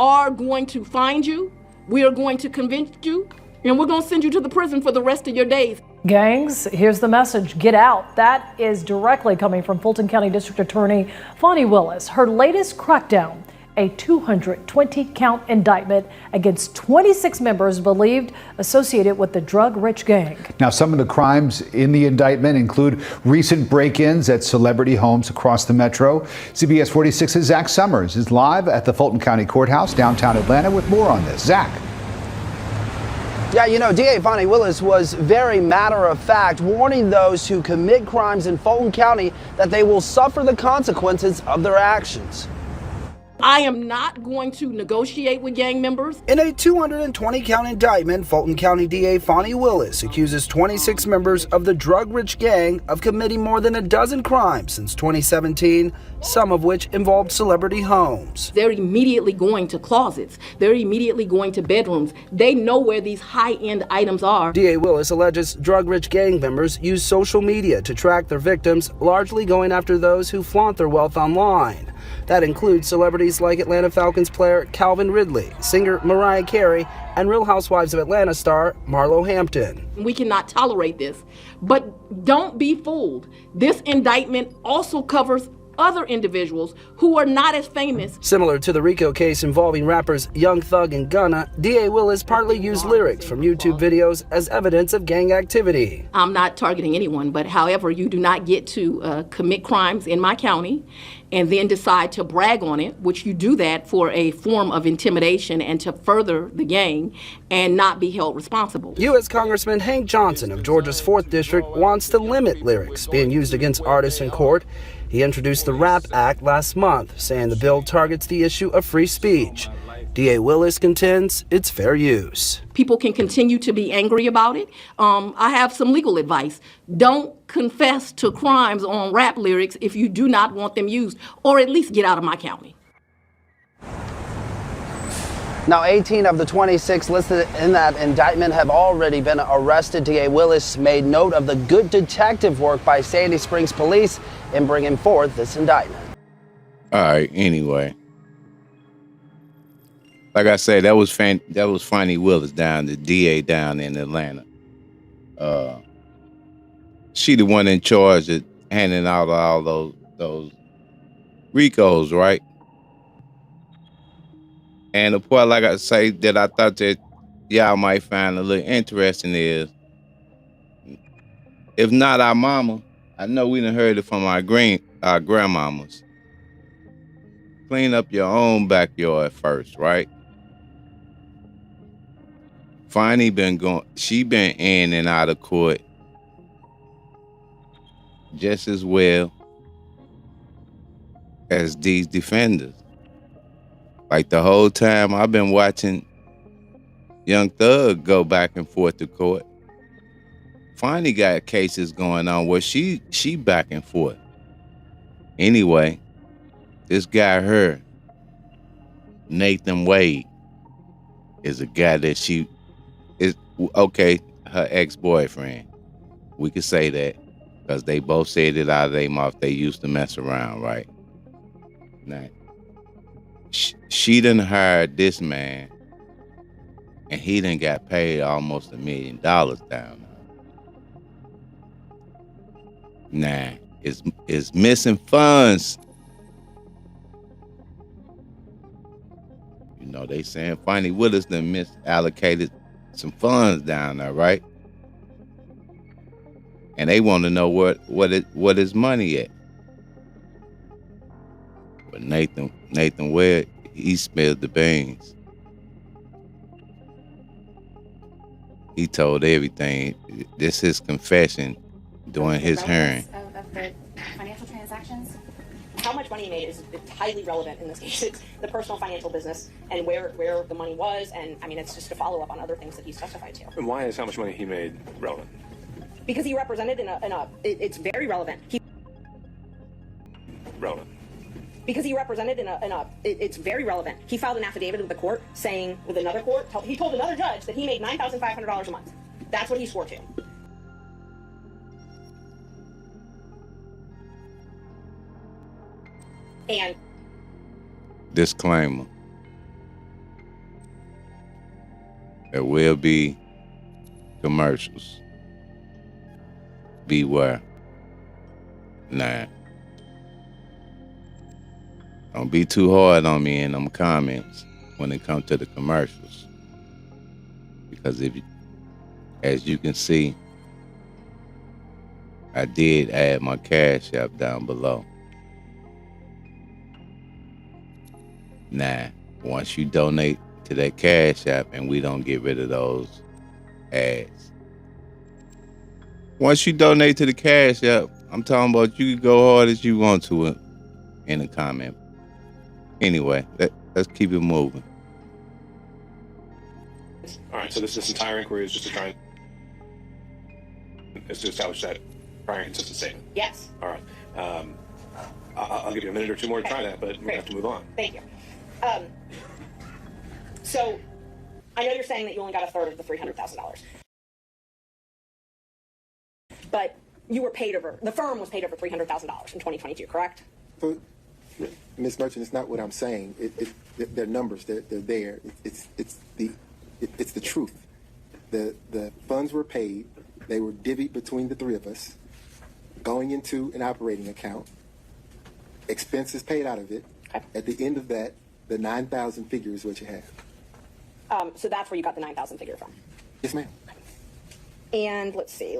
are going to find you, we are going to convict you, and we're going to send you to the prison for the rest of your days. Gangs, here's the message: get out. That is directly coming from Fulton County District Attorney Fani Willis. Her latest crackdown, a 220-count indictment against 26 members believed associated with the drug-rich gang. Now, some of the crimes in the indictment include recent break-ins at celebrity homes across the metro. CBS 46's Zach Summers is live at the Fulton County Courthouse, downtown Atlanta, with more on this. Zach. Yeah, you know, DA Fani Willis was very matter-of-fact, warning those who commit crimes in Fulton County that they will suffer the consequences of their actions. I am not going to negotiate with gang members. In a 220-count indictment, Fulton County DA Fani Willis accuses 26 members of the drug-rich gang of committing more than a dozen crimes since 2017, some of which involved celebrity homes. They're immediately going to closets. They're immediately going to bedrooms. They know where these high-end items are. DA Willis alleges drug-rich gang members use social media to track their victims, largely going after those who flaunt their wealth online. That includes celebrities like Atlanta Falcons player Calvin Ridley, singer Mariah Carey, and Real Housewives of Atlanta star Marlo Hampton. We cannot tolerate this, but don't be fooled. This indictment also covers other individuals who are not as famous. Similar to the RICO case involving rappers Young Thug and Gunna, DA Willis partly used lyrics from YouTube videos as evidence of gang activity. I'm not targeting anyone, but however, you do not get to commit crimes in my county and then decide to brag on it, which you do that for a form of intimidation and to further the gang and not be held responsible. U.S. Congressman Hank Johnson of Georgia's 4th District wants to limit lyrics being used against artists in court. He introduced the RAP Act last month, saying the bill targets the issue of free speech. DA Willis contends it's fair use. People can continue to be angry about it. I have some legal advice. Don't confess to crimes on rap lyrics if you do not want them used, or at least get out of my county. Now, 18 of the 26 listed in that indictment have already been arrested. DA Willis made note of the good detective work by Sandy Springs Police in bringing forth this indictment. All right, anyway. Like I said, that was Fani Willis the DA down in Atlanta. She the one in charge of handing out all those RICOs, right? And the part, like I say, that I thought that y'all might find a little interesting is, if not our mama, I know we done heard it from our grandmamas. Clean up your own backyard first, right? Fani she been in and out of court just as well as these defenders. Like the whole time I've been watching Young Thug go back and forth to court, Fani got cases going on where she back and forth. Anyway, this guy her, Nathan Wade, is a guy that she is, okay, her ex-boyfriend. We could say that because they both said it out of their mouth. They used to mess around, right? Now, she done hired this man, and he done got paid almost $1 million down there. Now, it's missing funds. You know, they saying Fani Willis done misallocated some funds down there, right? And they want to know what his money at. But Nathan Wade, he spilled the beans. He told everything. This is his confession during his hearing. Of the financial transactions? How much money he made is highly relevant in this case. It's the personal financial business and where the money was, and I mean, it's just a follow-up on other things that he's testified to. And why is how much money he made relevant? Because he represented it's very relevant. Relevant. Because he represented it's very relevant. He filed an affidavit with the court saying, with another court, he told another judge that he made $9,500 a month. That's what he swore to. And disclaimer. There will be commercials. Beware. Nah. Don't be too hard on me in them comments when it comes to the commercials. Because as you can see, I did add my Cash App down below. Nah, once you donate to that Cash App and we don't get rid of those ads. Once you donate to the Cash App, I'm talking about you can go hard as you want to in the comment. Anyway, let's keep it moving. All right, so this entire inquiry is just to try and to establish that prior and consistent statement. Yes. All right. I'll give you a minute or two more to try that, but we have to move on. Thank you. So I know you're saying that you only got a third of the $300,000, but you were paid over. The firm was paid over $300,000 in 2022, correct? So, Ms. Merchant, it's not what I'm saying. They're numbers. They're there. It's the truth. The funds were paid. They were divvied between the three of us, going into an operating account. Expenses paid out of it. Okay. At the end of that, the 9,000 figure is what you have. So that's where you got the 9,000 figure from. Yes, ma'am. And let's see.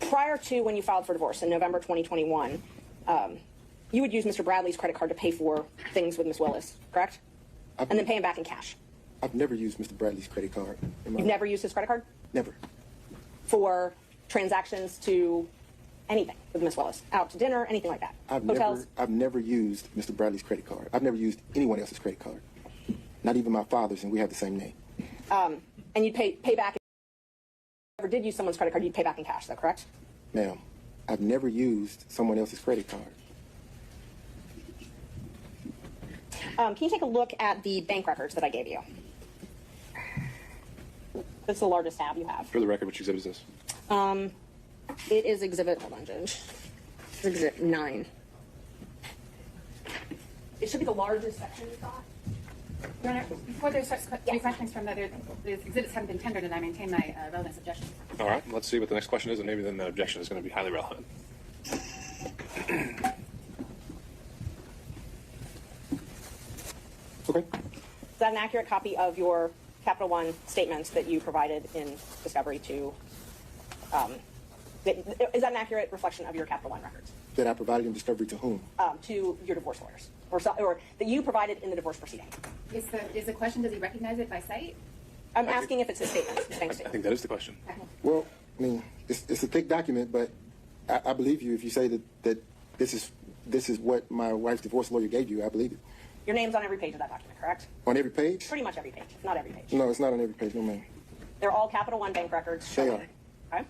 Prior to when you filed for divorce in November 2021, you would use Mr. Bradley's credit card to pay for things with Ms. Willis, correct? And then pay him back in cash. I've never used Mr. Bradley's credit card. You've never used his credit card? Never. For transactions to anything with Ms. Willis, out to dinner, anything like that? Hotels? I've never used Mr. Bradley's credit card. I've never used anyone else's credit card. Not even my father's, and we have the same name. And you'd pay back. If you ever did use someone's credit card, you'd pay back in cash, though, correct? Ma'am, I've never used someone else's credit card. Can you take a look at the bank records that I gave you? That's the largest tab you have. For the record, which exhibit is this? It is exhibit, hold on, Judge. It's exhibit 9. It should be the largest section you've got. Your Honor, before there starts any questions from the exhibits haven't been tendered, and I maintain my relevance objection. All right, let's see what the next question is, and maybe then the objection is going to be highly relevant. Okay. Is that an accurate copy of your Capital One statements that you provided in discovery to, is that an accurate reflection of your Capital One records? That I provided in discovery to whom? To your divorce lawyers, or that you provided in the divorce proceeding? Is the question, does he recognize it by sight? I'm asking if it's his statements, his bank I statement. think that is the question. Well, I mean, it's a thick document, but I believe you if you say that this is what my wife's divorce lawyer gave you. I believe it. Your name's on every page of that document, correct? On every page? Pretty much every page, not every page. No, it's not on every page. No, ma'am. They're all Capital One bank records. They showing- are. Okay.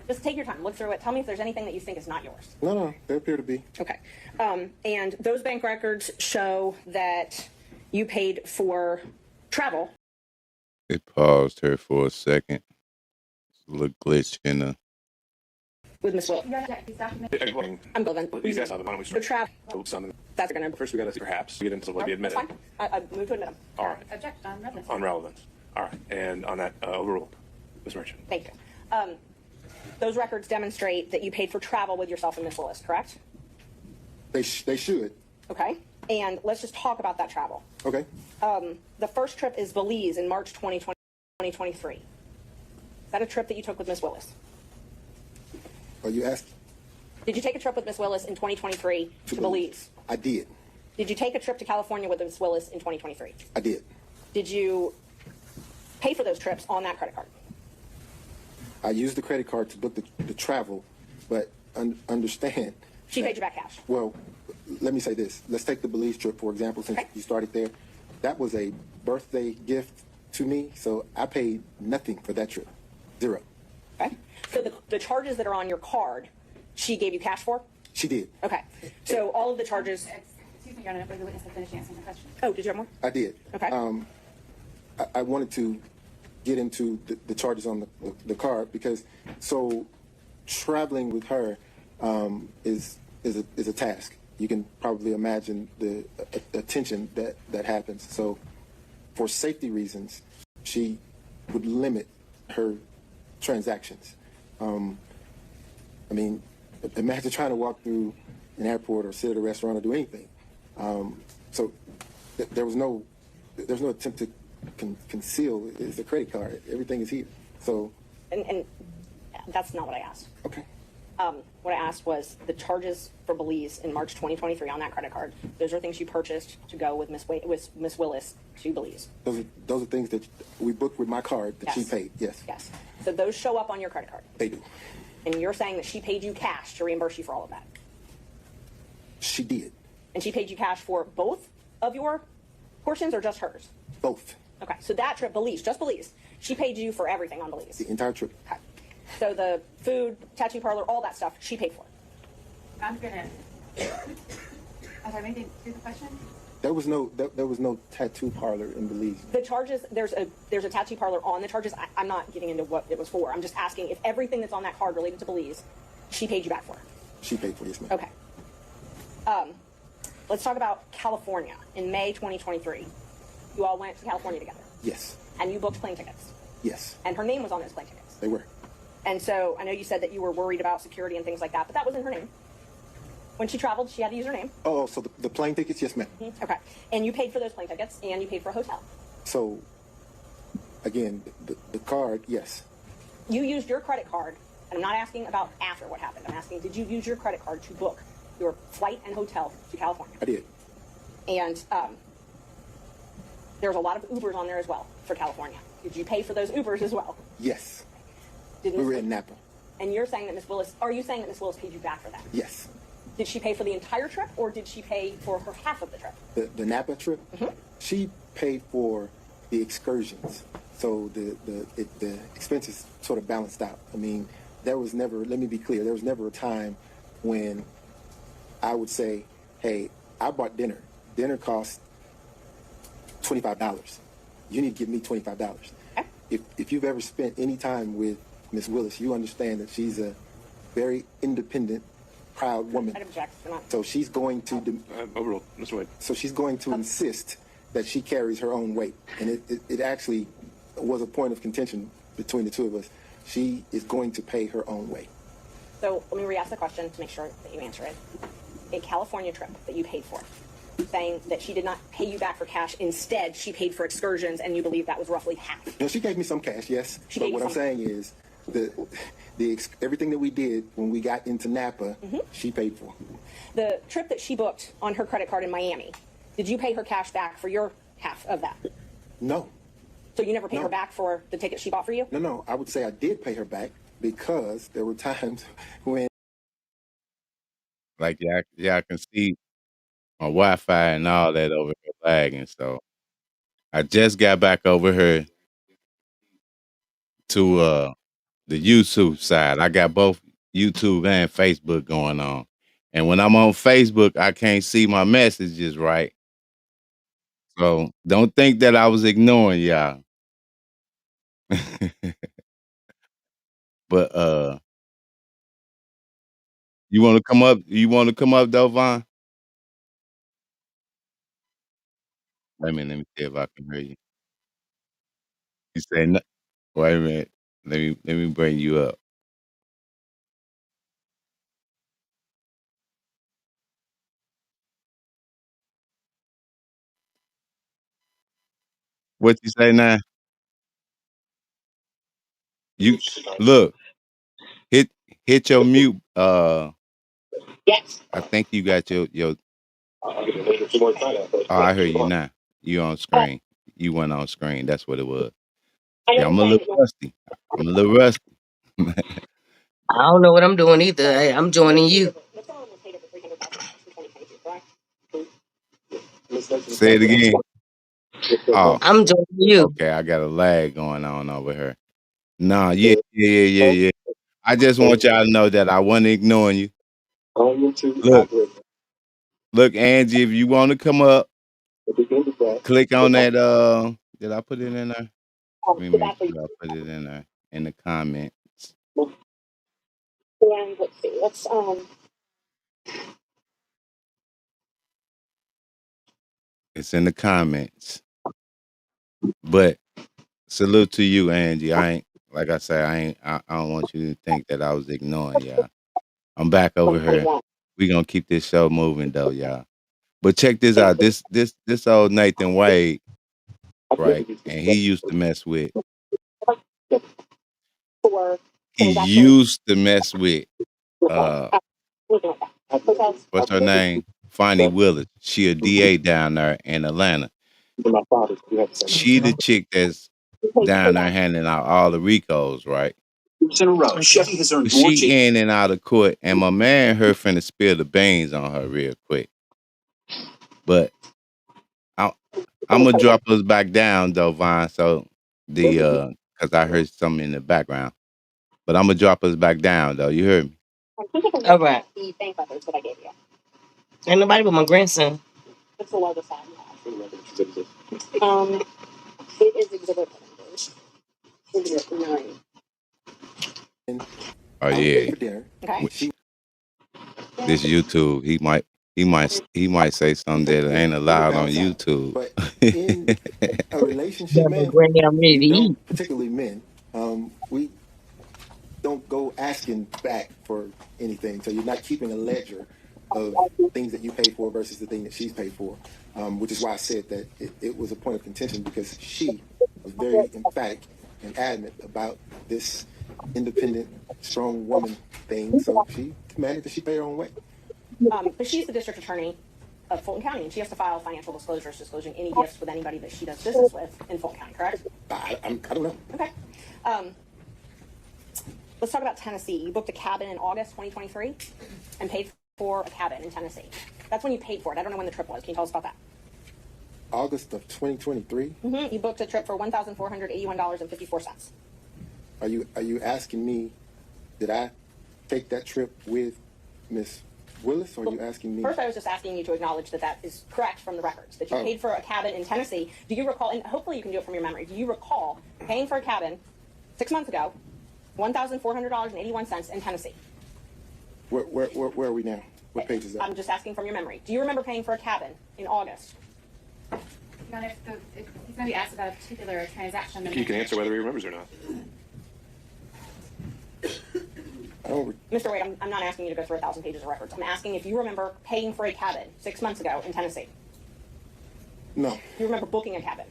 Just take your time, look through it. Tell me if there's anything that you think is not yours. No, they appear to be. Okay. And those bank records show that you paid for travel. It paused her for a second. It's a little glitch in the. With Ms. Willis. I'm Bill. He's asked, why don't we The travel. something? That's going to. First, we got to perhaps get into what he admitted. That's fine. I move to admit them. All right, Object on relevance. on relevance. All right, and on that, overruled. Ms. Merchant. Thank you. Those records demonstrate that you paid for travel with yourself and Ms. Willis, correct? They should. Okay. And let's just talk about that travel. Okay. The first trip is Belize in March 2023. Is that a trip that you took with Ms. Willis? Are you asking? Did you take a trip with Ms. Willis in 2023 to Belize? I did. Did you take a trip to California with Ms. Willis in 2023? I did. Did you pay for those trips on that credit card? I used the credit card to book the travel, but understand. She paid you back cash. Well, let me say this. Let's take the Belize trip, for example, since you started there. That was a birthday gift to me, so I paid nothing for that trip. Zero. Okay. So the charges that are on your card, she gave you cash for? She did. Okay. So all of the charges. Excuse me, Your Honor, the witness has finished answering the question. Oh, did you have more? I did. Okay. I wanted to get into the charges on the card, because so traveling with her is a task. You can probably imagine the attention that happens. So for safety reasons, she would limit her transactions. I mean, imagine trying to walk through an airport or sit at a restaurant or do anything. So there's no attempt to conceal. It's a credit card. Everything is here. So. And that's not what I asked. Okay. What I asked was the charges for Belize in March 2023 on that credit card. Those are things you purchased to go with Miss Willis to Belize. Those are things that we booked with my card that she Yes. paid. Yes. Yes. So those show up on your credit card. They do. And you're saying that she paid you cash to reimburse you for all of that. She did. And she paid you cash for both of your portions or just hers? Both. Okay. So that trip, Belize, just Belize, she paid you for everything on Belize. The entire trip. Okay. So the food, tattoo parlor, all that stuff, she paid for. I'm gonna. I'm sorry, maybe do the question. There was no tattoo parlor in Belize. The charges, there's a tattoo parlor on the charges. I'm not getting into what it was for. I'm just asking if everything that's on that card related to Belize, she paid you back for. She paid for it, yes, ma'am. Okay. Let's talk about California. In May 2023, you all went to California together. Yes. And you booked plane tickets. Yes. And her name was on those plane tickets. They were. And so I know you said that you were worried about security and things like that, but that wasn't her name. When she traveled, she had to use her name. Oh, so the plane tickets, yes, ma'am. Okay. And you paid for those plane tickets, and you paid for a hotel. So, again, the card, yes. You used your credit card, and I'm not asking about after what happened. I'm asking, did you use your credit card to book your flight and hotel to California? I did. And there's a lot of Ubers on there as well for California. Did you pay for those Ubers as well? Yes. Did We were in Napa. And you're saying that Miss Willis, are you saying that Miss Willis paid you back for that? Yes. Did she pay for the entire trip, or did she pay for her half of the trip? The Napa trip, she paid for the excursions. So the expenses sort of balanced out. I mean, there was never, let me be clear, there was never a time when I would say, hey, I bought dinner. Dinner cost $25. You need to give me $25. Okay. If you've ever spent any time with Miss Willis, you understand that she's a very independent, proud woman. I'd object. So she's going to Overruled, Mr. Wade. so she's going to insist that she carries her own weight, and it actually was a point of contention between the two of us. She is going to pay her own way. So let me re-ask the question to make sure that you answer it. A California trip that you paid for, saying that she did not pay you back for cash. Instead, she paid for excursions, and you believe that was roughly half. Now, she gave me some cash, yes. She But gave you what I'm some. saying is everything that we did when we got into Napa, she paid for. The trip that she booked on her credit card in Miami, did you pay her cash back for your half of that? No. So you never paid No. her back for the ticket she bought for you? No. I would say I did pay her back because there were times when Like y'all can see my Wi-Fi and all that over here lagging. So I just got back over here to the YouTube side. I got both YouTube and Facebook going on. And when I'm on Facebook, I can't see my messages right. So don't think that I was ignoring y'all. But you want to come up? You want to come up, Dovon? Wait a minute, let me see if I can hear you. You say no. Wait a minute. Let me bring you up. What you say now? You look, hit your mute. I think you got your. Oh, I hear you now. You on screen. You went on screen. That's what it was. Yeah, I'm a little rusty. I don't know what I'm doing either. Hey, I'm joining you. Say it again. Oh, I'm joining you. okay. I got a lag going on over here. Nah, yeah. I just want y'all to know that I wasn't ignoring you. Look, Angie, if you want to come up, click on that. Did I put it in there? Let me make sure I put it in the comments. And let's see, It's in the comments. But salute to you, Angie. I ain't like I say, I don't want you to think that I was ignoring y'all. I'm back over here. We gonna keep this show moving though, y'all. But check this out. This old Nathan Wade, right? And he used to mess with for he transactions. used to mess with uh what's her name? Fani Willis. She a DA down there in Atlanta. She the chick that's down there handing out all the Ricos, right? In a row. Chevy has earned more. She in and out of court, and my man her finna spill the beans on her real quick. But I'm gonna drop us back down though, Vine. So cause I heard something in the background. But I'm gonna drop us back down though. You heard me? All right. The bank records that I gave you. Ain't nobody but my grandson. It's the largest size. It is exhibit 9. Oh yeah. For dinner. Okay. This YouTube, he might say something that ain't allowed on YouTube. But in a relationship, man, we don't, particularly men, we don't go asking back for anything. So you're not keeping a ledger of things that you pay for versus the thing that she's paid for, which is why I said that it was a point of contention because she was very emphatic and adamant about this independent, strong woman thing. So she demanded that she pay her own way. But she's the district attorney of Fulton County, and she has to file financial disclosures disclosing any gifts with anybody that she does business with in Fulton County, correct? I don't know. Okay. Let's talk about Tennessee. You booked a cabin in August 2023 and paid for a cabin in Tennessee. That's when you paid for it. I don't know when the trip was. Can you tell us about that? August of 2023? Mm-hmm. You booked a trip for $1,481.54. Are you asking me, did I take that trip with Miss Willis, or are you asking me? First, I was just asking you to acknowledge that that is correct from the records, that you paid for a cabin in Tennessee. Do you recall, and hopefully you can do it from your memory, do you recall paying for a cabin 6 months ago, $1,400.81 in Tennessee? Where are we now? What page is that? I'm just asking from your memory. Do you remember paying for a cabin in August? If he's going to be asked about a particular transaction, then You can answer whether he remembers or not. Mr. Wade, I'm not asking you to go through 1,000 pages of records. I'm asking if you remember paying for a cabin 6 months ago in Tennessee. No. You remember booking a cabin?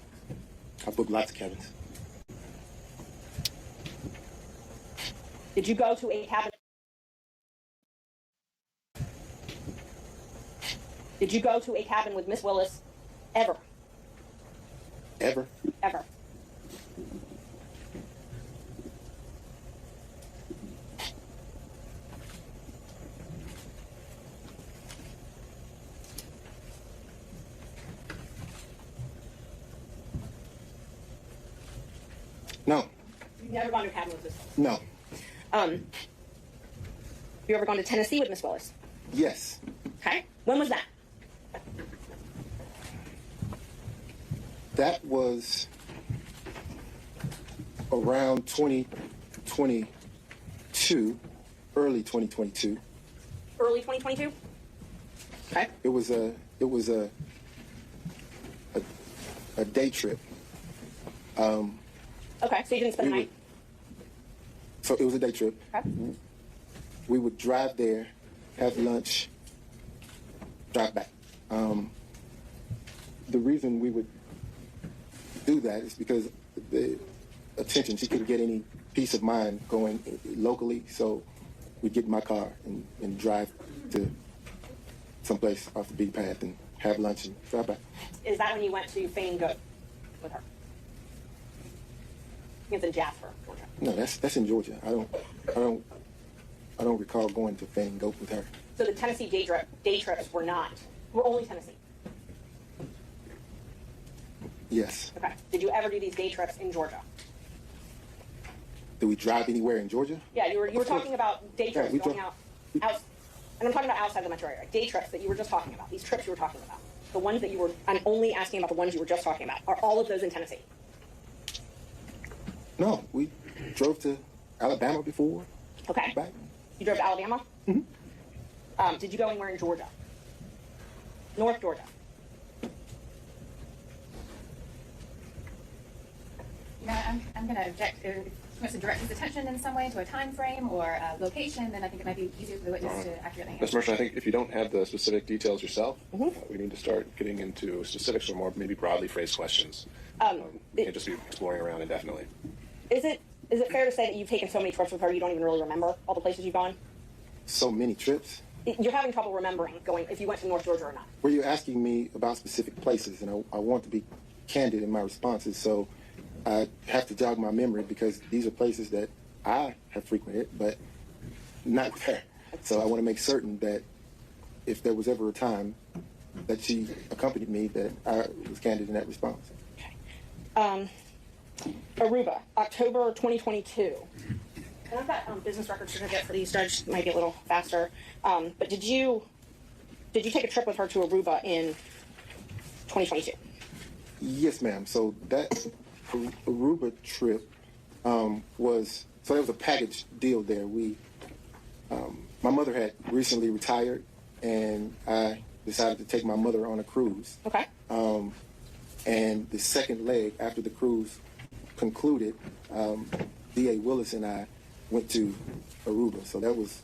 I booked lots of cabins. Did you go to a cabin? Did you go to a cabin with Miss Willis ever? Ever? Ever. No. You've never gone to a cabin with Miss Willis? No. You ever gone to Tennessee with Miss Willis? Yes. Okay. When was that? That was around 2022, early 2022. Early 2022? Okay. It was a day trip. Okay, so you didn't spend the night? So it was a day trip. Okay. We would drive there, have lunch, drive back. The reason we would do that is because the attention, she couldn't get any peace of mind going locally, so we'd get in my car and drive to someplace off the beaten path and have lunch and drive back. Is that when you went to Fane Goat with her? It's in Jasper, Georgia. No, that's in Georgia. I don't recall going to Fane Goat with her. So the Tennessee day trips were only Tennessee? Yes. Okay. Did you ever do these day trips in Georgia? Did we drive anywhere in Georgia? Yeah, you were talking about day trips we going out, and I'm talking about outside the metro area. Day trips that you were just talking about. These trips you were talking about. The ones that I'm only asking about the ones you were just talking about. Are all of those in Tennessee? No, we drove to Alabama before. Okay. Back. You drove to Alabama? Mm-hmm. Did you go anywhere in Georgia? North Georgia? I'm going to object. If you want to direct his attention in some way to a time frame or a location, then I think it might be easier for the witness to accurately answer. Ms. Merchant, I think if you don't have the specific details yourself, we need to start getting into specifics or more maybe broadly phrased questions. You can't just be exploring around indefinitely. Is it fair to say that you've taken so many trips with her you don't even really remember all the places you've gone? So many trips. You're having trouble remembering going if you went to North Georgia or not. Were you asking me about specific places? And I want to be candid in my responses, so I have to jog my memory because these are places that I have frequented, but not with her. So I want to make certain that if there was ever a time that she accompanied me, that I was candid in that response. Okay. Aruba, October 2022. And I've got business record certificate for these, Judge. Might be a little faster. But did you take a trip with her to Aruba in 2022? Yes, ma'am. So that Aruba trip there was a package deal there. My mother had recently retired, and I decided to take my mother on a cruise. Okay. And the second leg after the cruise concluded, D.A. Willis and I went to Aruba. So that was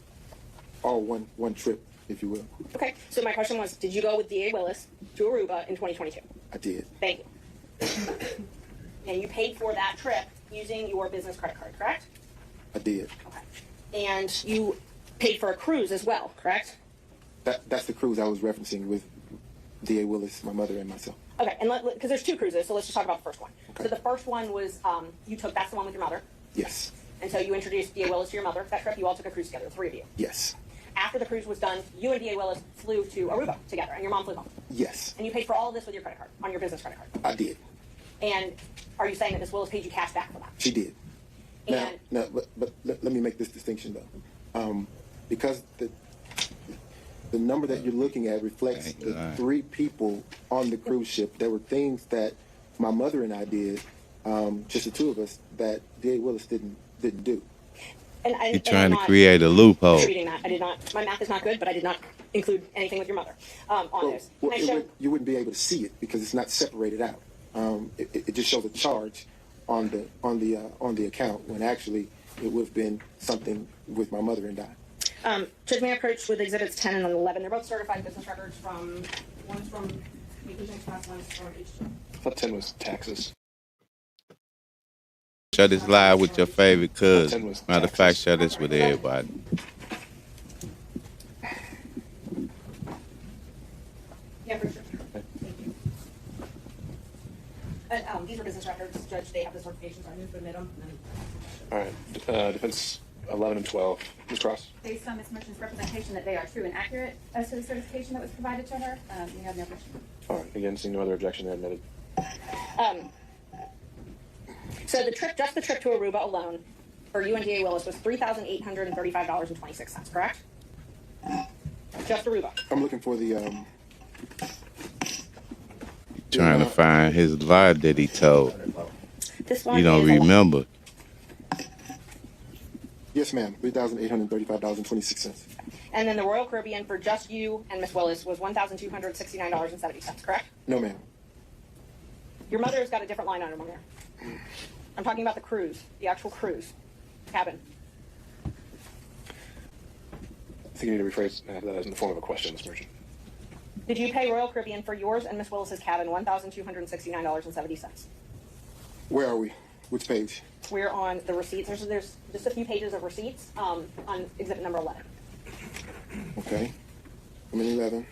all one trip, if you will. Okay. So my question was, did you go with D.A. Willis to Aruba in 2022? I did. Thank you. And you paid for that trip using your business credit card, correct? I did. Okay. And you paid for a cruise as well, correct? That's the cruise I was referencing with D.A. Willis, my mother, and myself. Okay, and because there's two cruises, so let's just talk about the first one. Okay. So the first one was that's the one with your mother. Yes. And so you introduced D.A. Willis to your mother. That trip, you all took a cruise together, the three of you. Yes. After the cruise was done, you and D.A. Willis flew to Aruba together, and your mom flew home. Yes. And you paid for all of this with your credit card, on your business credit card. I did. And are you saying that Ms. Willis paid you cash back for that? She did. And But let me make this distinction though, because the number that you're looking at reflects the three people on the cruise ship. There were things that my mother and I did, just the two of us, that D.A. Willis didn't do. You're trying to create a loophole. Reading that, I did not. My math is not good, but I did not include anything with your mother on this. You wouldn't be able to see it because it's not separated out. It just shows a charge on the account when actually it would have been something with my mother and I. Judge, may I approach with exhibits 10 and 11? They're both certified business records one's from Vacation Express, one's from H2. I thought 10 was taxes. Share this live with your favorite cousin. Matter of fact, share this with everybody. Yeah, for sure. Thank you. And these are business records, Judge. They have the certifications. I need to admit them. All right. Defense 11 and 12. Ms. Cross? Based on Ms. Merchant's representation that they are true and accurate as to the certification that was provided to her, we have no objection. All right. Again, seeing no other objection, they're admitted. So just the trip to Aruba alone for you and D.A. Willis was $3,835.26, correct? Just Aruba. I'm looking for the. Trying to find his lie that he told. This one You don't remember. Yes, ma'am. $3,835.26. And then the Royal Caribbean for just you and Miss Willis was $1,269.70, correct? No, ma'am. Your mother has got a different line item on there. I'm talking about the cruise, the actual cruise cabin. I think you need to rephrase that as in the form of a question, Ms. Merchant. Did you pay Royal Caribbean for yours and Miss Willis's cabin $1,269.70? Where are we? Which page? We're on the receipts. There's just a few pages of receipts on exhibit number 11. Okay. I'm in 11.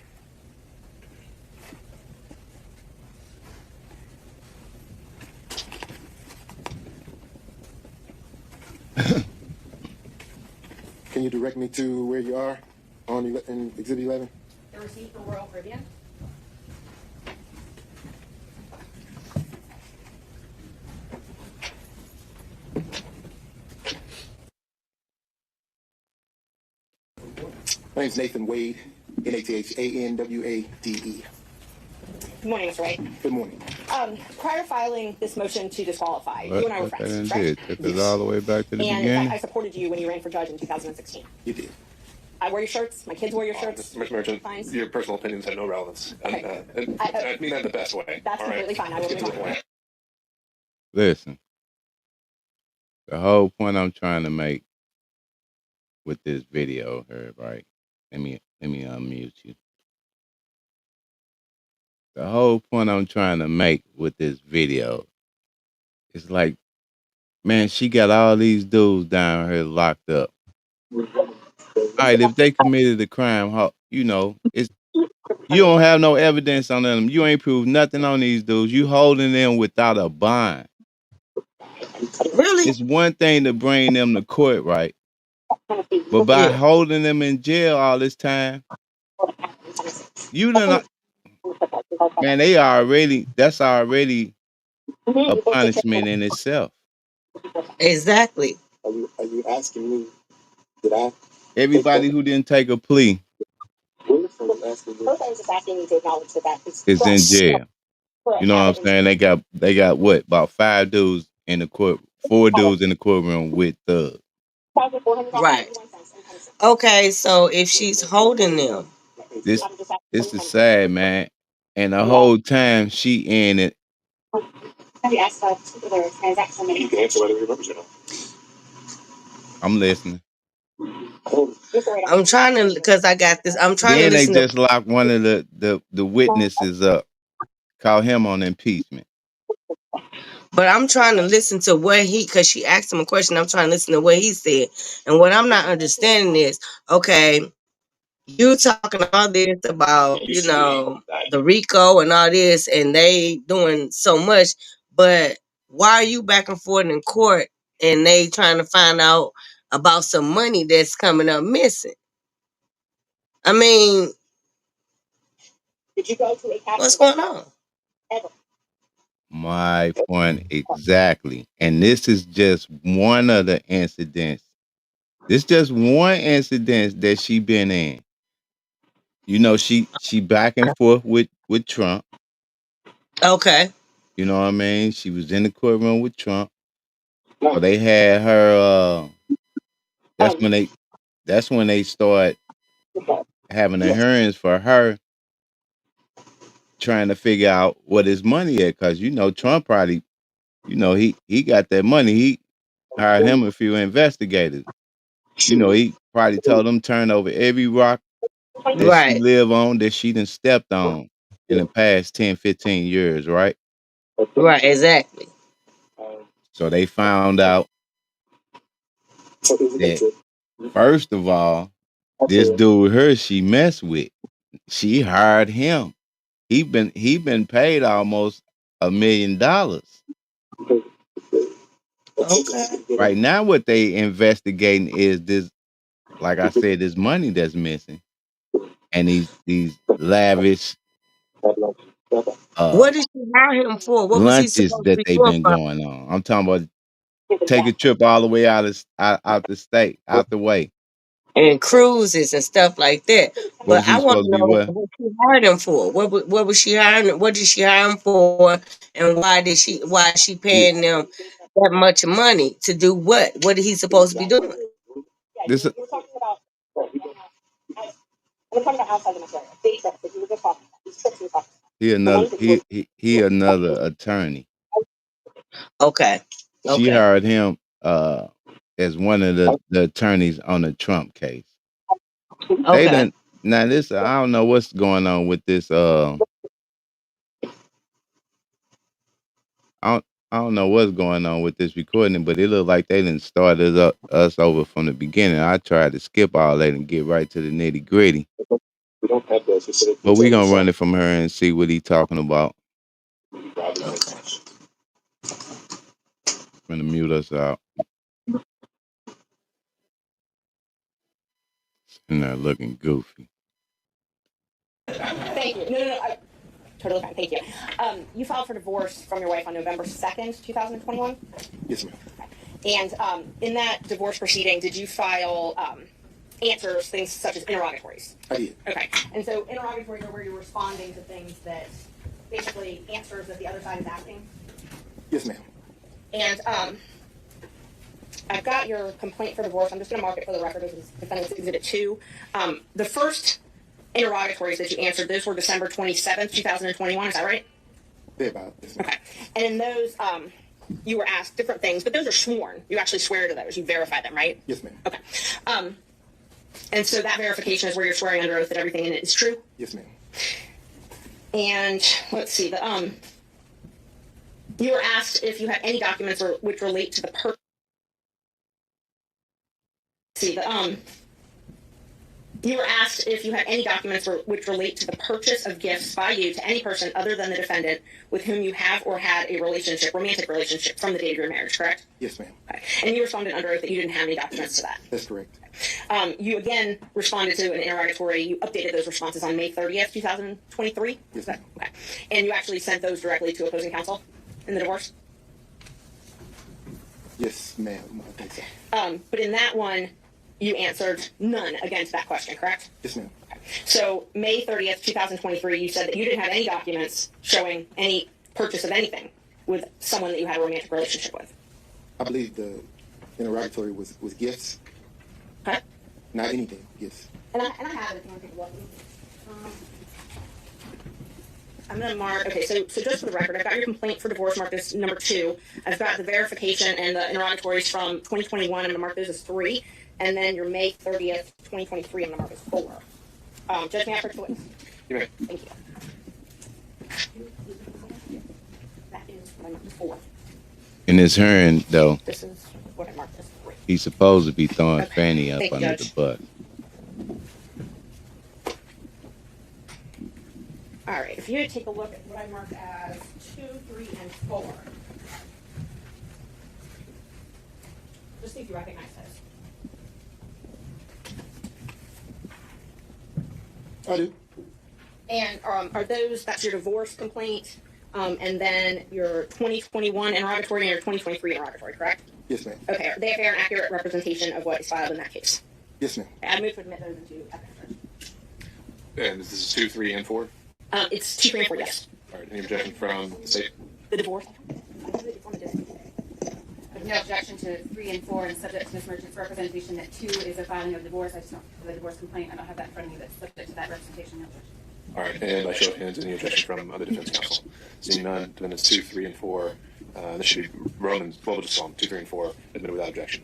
Can you direct me to where you are in exhibit 11? The receipt for Royal Caribbean. My name's Nathan Wade, Nathanwade. Good morning, Mr. White. Good morning. Prior to filing this motion to disqualify, you and I were What they friends, done correct? did? Took us all the way back to the And in fact, I beginning? supported you when you ran for judge in 2016. You did. I wore your shirts. My kids wore your shirts. Mr. Merchant, Fines. your personal opinions have no relevance. Okay. And I mean that in the best way. That's all right? completely fine. I will Get to move the on. point. Listen, the whole point I'm trying to make with this video here, right? Let me unmute you. The whole point I'm trying to make with this video is like, man, she got all these dudes down here locked up. All right, if they committed a crime, it's you don't have no evidence on them. You ain't proved nothing on these dudes. You holding them without a bond. Really? It's one thing to bring them to court, right? But by Yeah. holding them in jail all this time, you done, man, that's already a punishment in itself. Exactly. Are you asking me, did I? Everybody who didn't take a plea First, I was just asking you to acknowledge that is is in jail. for a You know what I'm habit. saying? They got what? About 4 dudes in the courtroom with thugs. Right. Okay, so if she's holding them, This is sad, man. And the whole time she in it, Have you asked a particular transaction? You can answer whether you represent them. I'm listening. I'm trying to, because I got this, I'm trying to Then they listen to, just locked one of the witnesses up, called him on impeachment. but I'm trying to listen to what because she asked him a question. I'm trying to listen to what he said. And what I'm not understanding is, okay, you talking all this about, the RICO and all this, and they doing so much, but why are you back and forth in court and they trying to find out about some money that's coming up missing? I mean, Did you go to a capital what's going on? ever? My point exactly. And this is just one of the incidents. This just one incident that she been in. You know, she back and forth with Trump. Okay. You know what I mean? She was in the courtroom with Trump. So they had her that's when they start having the hearings for her, trying to figure out what his money at. Cause Trump probably, he got that money. He hired him a few investigators. He probably told them turn over every rock that she Right. live on, that she done stepped on in the past 10, 15 years, right? Right, exactly. So they found out that, first of all, this dude her she messed with, she hired him. He been paid almost $1 million. Okay. Right now, what they investigating is this, like I said, this money that's missing, and these lavish What did she hire him for? What was he lunches supposed to that be they've doing been for her? going on. I'm talking about take a trip all the way out the state, out the way. And cruises and stuff like that. What But was I he want supposed to to be? know What? what she hired him for. What was she hiring? What did she hire him for? And why is she He, paying them that much money to do what? What is he supposed to be doing? Yeah, this you were talking about. I'm talking about outside the material. Day trips that you were just talking about. These trips you were talking about. he The another ones that you were. he another attorney. Okay. She Okay. hired him as one of the attorneys on the Trump case. They Okay. done now this I don't know what's going on with this I don't, I don't know what's going on with this recording, but it looked like they didn't started us over from the beginning. I tried to skip all that and get right to the nitty gritty. We don't have the specific But we gonna details. run it from her and see what he talking about. Okay. I'm gonna mute us out. And they're looking goofy. Thank you. No. Totally fine. Thank you. You filed for divorce from your wife on November 2nd, 2021. Yes, ma'am. And in that divorce proceeding, did you file answers, things such as interrogatories? I did. Okay. And so interrogatories are where you're responding to things that basically answers that the other side is asking? Yes, ma'am. And I've got your complaint for divorce. I'm just going to mark it for the record as Defendant's Exhibit 2. The first interrogatories that you answered, those were December 27th, 2021. Is that right? They're about this. Okay. And in those, you were asked different things, but those are sworn. You actually swear to those. You verify them, right? Yes, ma'am. Okay. And so that verification is where you're swearing under oath that everything in it is true? Yes, ma'am. And let's see, you were asked if you had any documents which relate to the purchase. You were asked if you had any documents which relate to the purchase of gifts by you to any person other than the defendant with whom you have or had a romantic relationship from the date of your marriage, correct? Yes, ma'am. Okay. And you responded under oath that you didn't have any documents to that. That's correct. You again responded to an interrogatory. You updated those responses on May 30th, 2023? Yes, ma'am. Okay. And you actually sent those directly to opposing counsel in the divorce? Yes, ma'am. I think so. But in that one, you answered none against that question, correct? Yes, ma'am. Okay. So May 30th, 2023, you said that you didn't have any documents showing any purchase of anything with someone that you had a romantic relationship with. I believe the interrogatory was gifts. Okay. Not anything. Gifts. And I have it if you want to take a look. I'm going to mark, okay, so just for the record, I've got your complaint for divorce marked as number 2. I've got the verification and the interrogatories from 2021, I'm going to mark those as 3. And then your May 30th, 2023, I'm going to mark as 4. Judge, may I approach the witness? You may. Thank you. That is what I marked as 4. In his hearing, though, This is what I marked as 3. he's supposed to be throwing Okay. Fanny up Thank you, under Judge. the bus. All right, if you would take a look at what I marked as 2, 3, and 4. Just see if you recognize those. I do. And are those, that's your divorce complaint, and then your 2021 interrogatory and your 2023 interrogatory, correct? Yes, ma'am. Okay, are they a fair and accurate representation of what is filed in that case? Yes, ma'am. Okay, I move to admit those into evidence. And this is 2, 3, and 4. It's 2, 3, and 4, yes. All right. Any objection from the state? The divorce. I have no objection to 3 and 4, and subject to Ms. Merchant's representation that 2 is a filing of divorce. I just don't, for the divorce complaint, I don't have that in front of me, that's subject to that representation. No objection. All right. And by show of hands, any objection from the defense counsel? Seeing none, defendants 2, 3, and 4. This should be Romans. Well, we'll just call them 2, 3, and 4. Admitted without objection.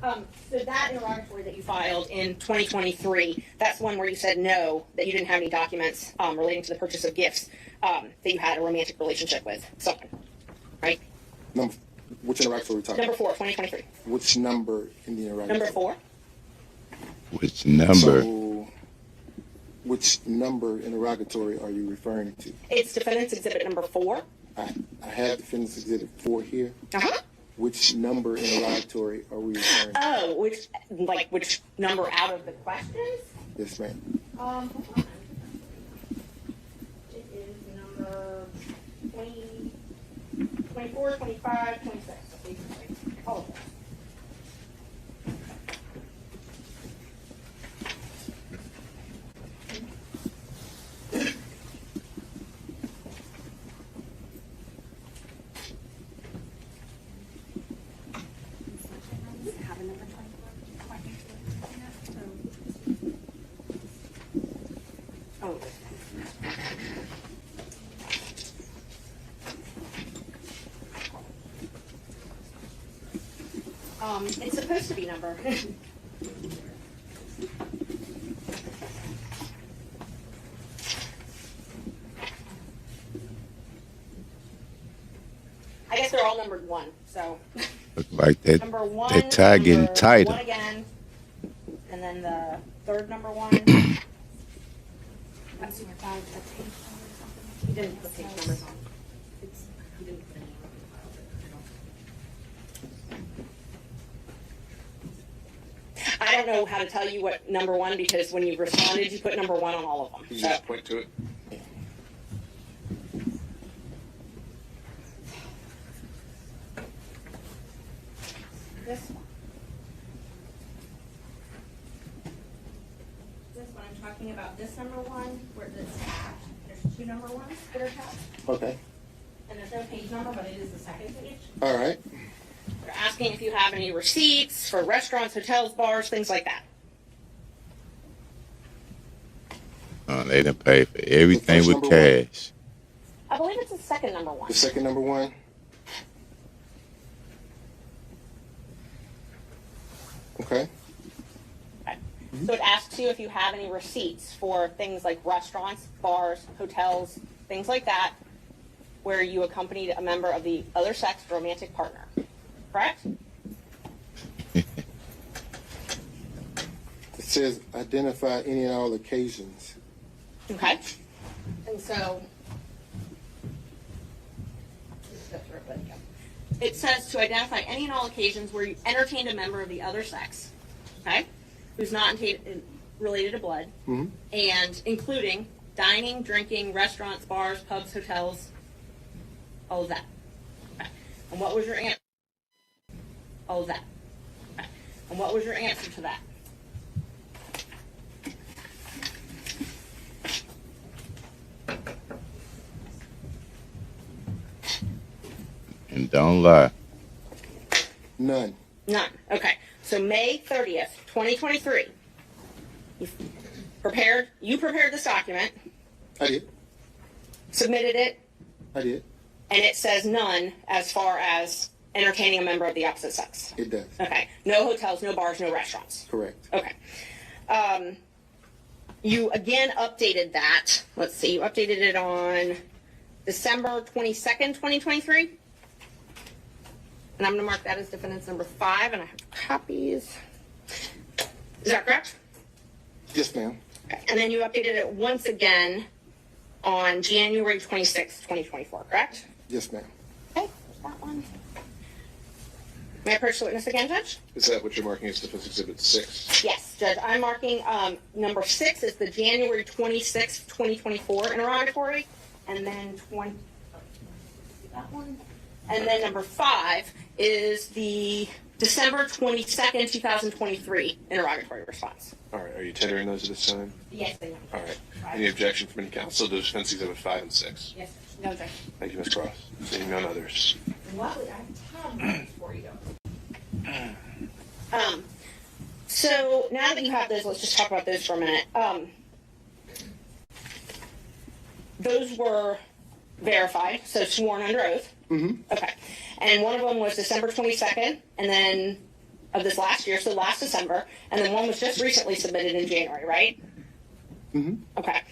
So that interrogatory that you filed in 2023, that's one where you said no, that you didn't have any documents relating to the purchase of gifts that you had a romantic relationship with someone, right? Which interrogatory are we talking Number about? 4, 2023. Which number in the interrogatory? Number 4. Which number? So, which number interrogatory are you referring to? It's Defendant's Exhibit number 4. I have Defendant's Exhibit 4 here. Uh-huh. Which number interrogatory are we referring to? Oh, which number out of the questions? Yes, ma'am. Hold on. It is number 20, 24, 25, 26. Basically. All of them. Have a number 24. Oh. It's supposed to be number. I guess they're all numbered 1, so. Look like that, Number 1. that tie getting number tighter. 1 again. And then the third number 1. What's your file, the page number or something? He didn't put page numbers on. He didn't put any I don't know how to tell you what number 1, because when you responded, you put number 1 on all of them. Can you So, just point to it? this one. This one, I'm talking about this number 1, where it's attached. There's 2 two number ones that are attached. Okay. And there's no page number, but it is the second page. All right. They're asking if you have any receipts for restaurants, hotels, bars, things like that. They done pay for everything First with number one. cash. I believe it's the second number one. The second number one. Okay. Okay. So it asks you if you have any receipts for things like restaurants, bars, hotels, things like that, where you accompanied a member of the other sex romantic partner. Correct? It says identify any and all occasions. Okay. And so it says to identify any and all occasions where you entertained a member of the other sex, okay, who's not related to blood, and including dining, drinking, restaurants, bars, pubs, hotels, all of that. Okay. And what was your answer? All of that. Okay. And what was your answer to that? And don't lie. None. None. Okay. So May 30th, 2023, you prepared this document, I did. submitted it, I did. and it says none as far as entertaining a member of the opposite sex. It does. Okay. No hotels, no bars, no restaurants. Correct. Okay. You again updated that. Let's see. You updated it on December 22nd, 2023. And I'm going to mark that as defendant's number 5, and I have copies. Is that correct? Yes, ma'am. Okay. And then you updated it once again on January 26th, 2024, correct? Yes, ma'am. Okay, there's that one. May I approach the witness again, Judge? Is that what you're marking as Defense Exhibit 6? Yes, Judge. I'm marking number 6 is the January 26th, 2024 interrogatory, and then that one. And then number 5 is the December 22nd, 2023 interrogatory response. All right. Are you tendering those at this time? Yes, they are. All right. Any objection from any counsel to Defense Exhibit 5 and 6? Yes, Judge. No, Judge. Thank you, Ms. Cross. Seeing none others. Lovely. I have for you. So now that you have those, let's just talk about those for a minute. Those were verified, so sworn under oath. Okay. And one of them was December 22nd, and then of this last year, so last December, and then one was just recently submitted in January, right? Okay.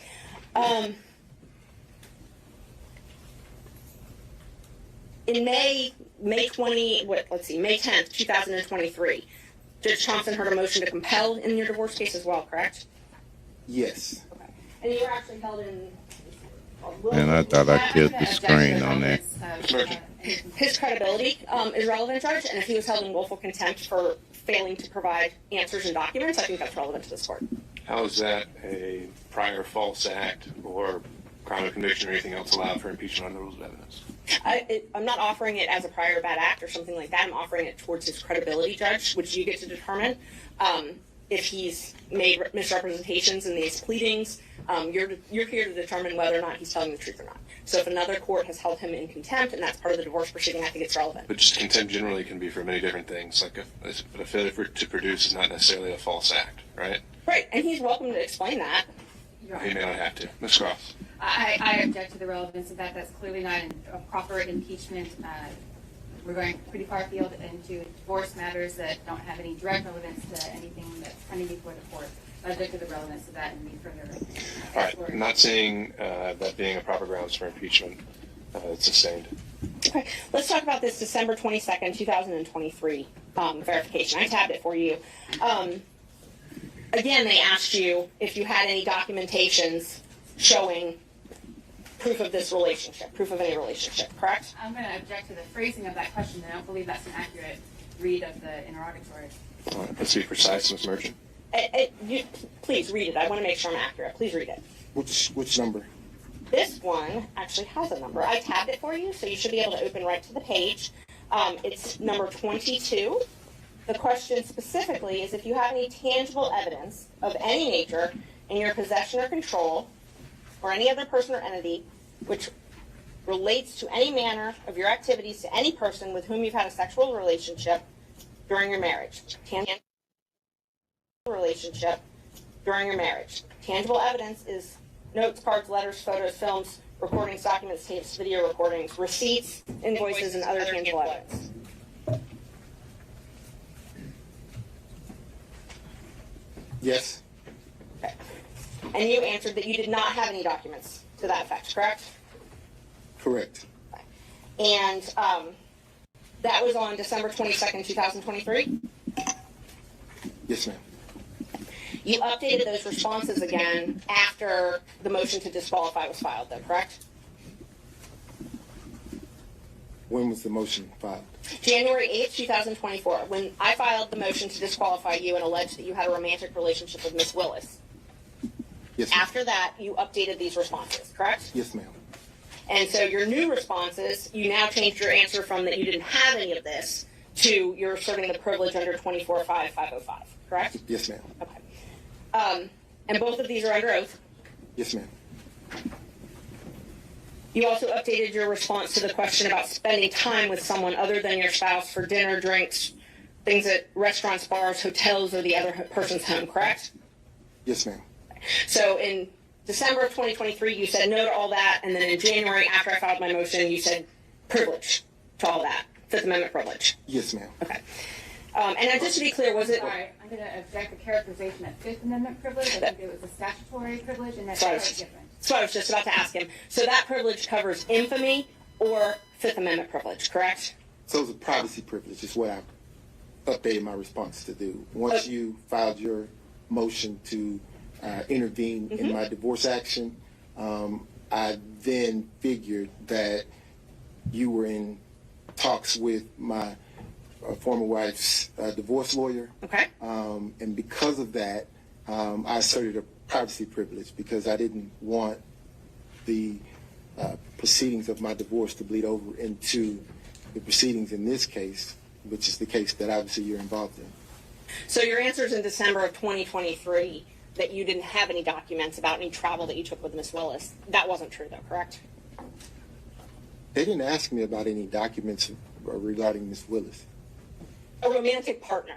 In May 10th, 2023, Judge Thompson heard a motion to compel in your divorce case as well, correct? Yes. Okay. And you were actually held in. And I thought I killed the screen on that. His credibility is relevant, Judge, and if he was held in willful contempt for failing to provide answers and documents, I think that's relevant to this court. How is that a prior false act or crime of conviction or anything else allowed for impeachment under the rules of evidence? I'm not offering it as a prior bad act or something like that. I'm offering it towards his credibility, Judge, which you get to determine. If he's made misrepresentations in these pleadings, you're here to determine whether or not he's telling the truth or not. So if another court has held him in contempt and that's part of the divorce proceeding, I think it's relevant. But just contempt generally can be for many different things. Like a failure to produce is not necessarily a false act, right? Right, and he's welcome to explain that. He may not have to. Ms. Cross. I object to the relevance of that. That's clearly not a proper impeachment. We're going pretty far afield into divorce matters that don't have any direct relevance to anything that's pending before the court. I object to the relevance of that and need further. All right. I'm not saying that being a proper grounds for impeachment. It's sustained. Okay, let's talk about this December 22nd, 2023 verification. I tabbed it for you. Again, they asked you if you had any documentations showing proof of this relationship, proof of any relationship, correct? I'm going to object to the phrasing of that question. I don't believe that's an accurate read of the interrogatory. All right. Let's be precise, Ms. Merchant. Please read it. I want to make sure I'm accurate. Please read it. Which number? This one actually has a number. I tabbed it for you, so you should be able to open right to the page. It's number 22. The question specifically is if you have any tangible evidence of any nature in your possession or control or any other person or entity which relates to any manner of your activities to any person with whom you've had a sexual relationship during your marriage. Tangible evidence is notes, cards, letters, photos, films, recordings, documents, tapes, video recordings, receipts, invoices, and other tangible evidence. Yes. Okay. And you answered that you did not have any documents to that effect, correct? Correct. And that was on December 22nd, 2023? Yes, ma'am. You updated those responses again after the motion to disqualify was filed, though, correct? When was the motion filed? January 8th, 2024, when I filed the motion to disqualify you and alleged that you had a romantic relationship with Miss Willis. Yes, ma'am. After that, you updated these responses, correct? Yes, ma'am. And so your new responses, you now changed your answer from that you didn't have any of this to you're asserting the privilege under 24.5.505, correct? Yes, ma'am. Okay. And both of these are under oath. Yes, ma'am. You also updated your response to the question about spending time with someone other than your spouse for dinner, drinks, things at restaurants, bars, hotels, or the other person's home, correct? Yes, ma'am. So in December of 2023, you said no to all that, and then in January, after I filed my motion, you said privilege to all that, Fifth Amendment privilege. Yes, ma'am. Okay. And now just to be clear, was it... Sorry, I'm going to object the characterization of Fifth Amendment privilege. I think it was a statutory privilege, and that's Sorry. quite different. So I was just about to ask him. So that privilege covers infamy or Fifth Amendment privilege, correct? So it's a privacy privilege is what I updated my response to do. Once you filed your motion to intervene in my divorce action, I then figured that you were in talks with my former wife's divorce lawyer. Okay. And because of that, I asserted a privacy privilege because I didn't want the proceedings of my divorce to bleed over into the proceedings in this case, which is the case that obviously you're involved in. So your answers in December of 2023 that you didn't have any documents about any travel that you took with Miss Willis, that wasn't true though, correct? They didn't ask me about any documents regarding Miss Willis. A romantic partner.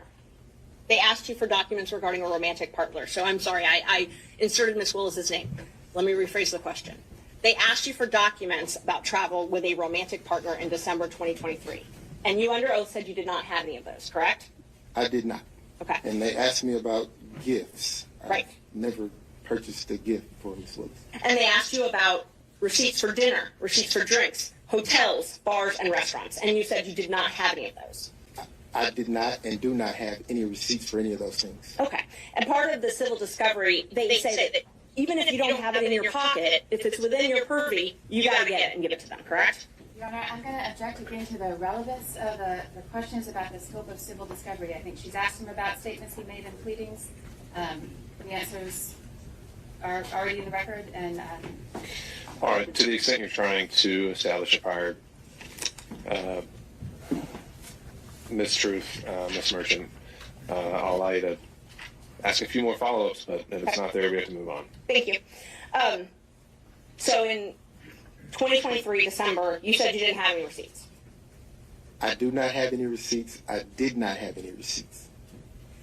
They asked you for documents regarding a romantic partner. So I'm sorry, I inserted Miss Willis's name. Let me rephrase the question. They asked you for documents about travel with a romantic partner in December 2023. And you under oath said you did not have any of those, correct? I did not. Okay. And they asked me about gifts. Right. I never purchased a gift for Miss Willis. And they asked you about receipts for dinner, receipts for drinks, hotels, bars, and restaurants. And you said you did not have any of those. I did not and do not have any receipts for any of those things. Okay. And part of the civil discovery, they say that even if you don't have it in your pocket, if it's within your purview, you got to get it and give it to them, correct? Your Honor, I'm going to object again to the relevance of the questions about the scope of civil discovery. I think she's asked him about statements he made in pleadings. The answers are already in the record. And all right, to the extent you're trying to establish a prior mistruth, Ms. Merchant, I'll allow you to ask a few more follow-ups, but if it's not there, we have to move on. Thank you. So in 2023, December, you said you didn't have any receipts. I do not have any receipts. I did not have any receipts.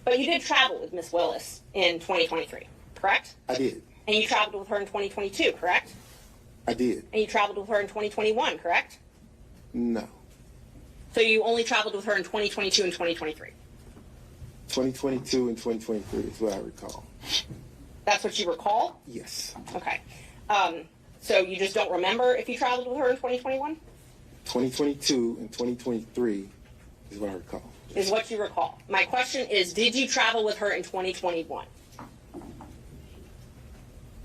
But you did travel with Miss Willis in 2023, correct? I did. And you traveled with her in 2022, correct? I did. And you traveled with her in 2021, correct? No. So you only traveled with her in 2022 and 2023? 2022 and 2023 is what I recall. That's what you recall? Yes. Okay. So you just don't remember if you traveled with her in 2021? 2022 and 2023 is what I recall. Is what you recall. My question is, did you travel with her in 2021?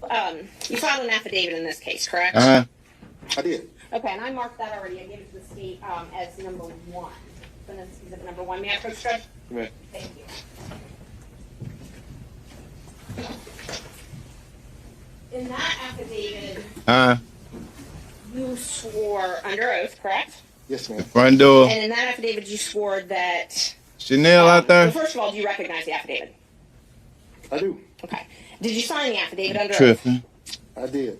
You filed an affidavit in this case, correct? I did. Okay, and I marked that already. I gave it to the state as number 1. So this is exhibit number 1. May I approach, Judge? Yeah. Thank you. In that affidavit, you swore under oath, correct? Yes, ma'am. Front door. And in that affidavit, you swore that... Chanel out there? Well, first of all, do you recognize the affidavit? I do. Okay. Did you sign the affidavit under oath? Tripping. I did.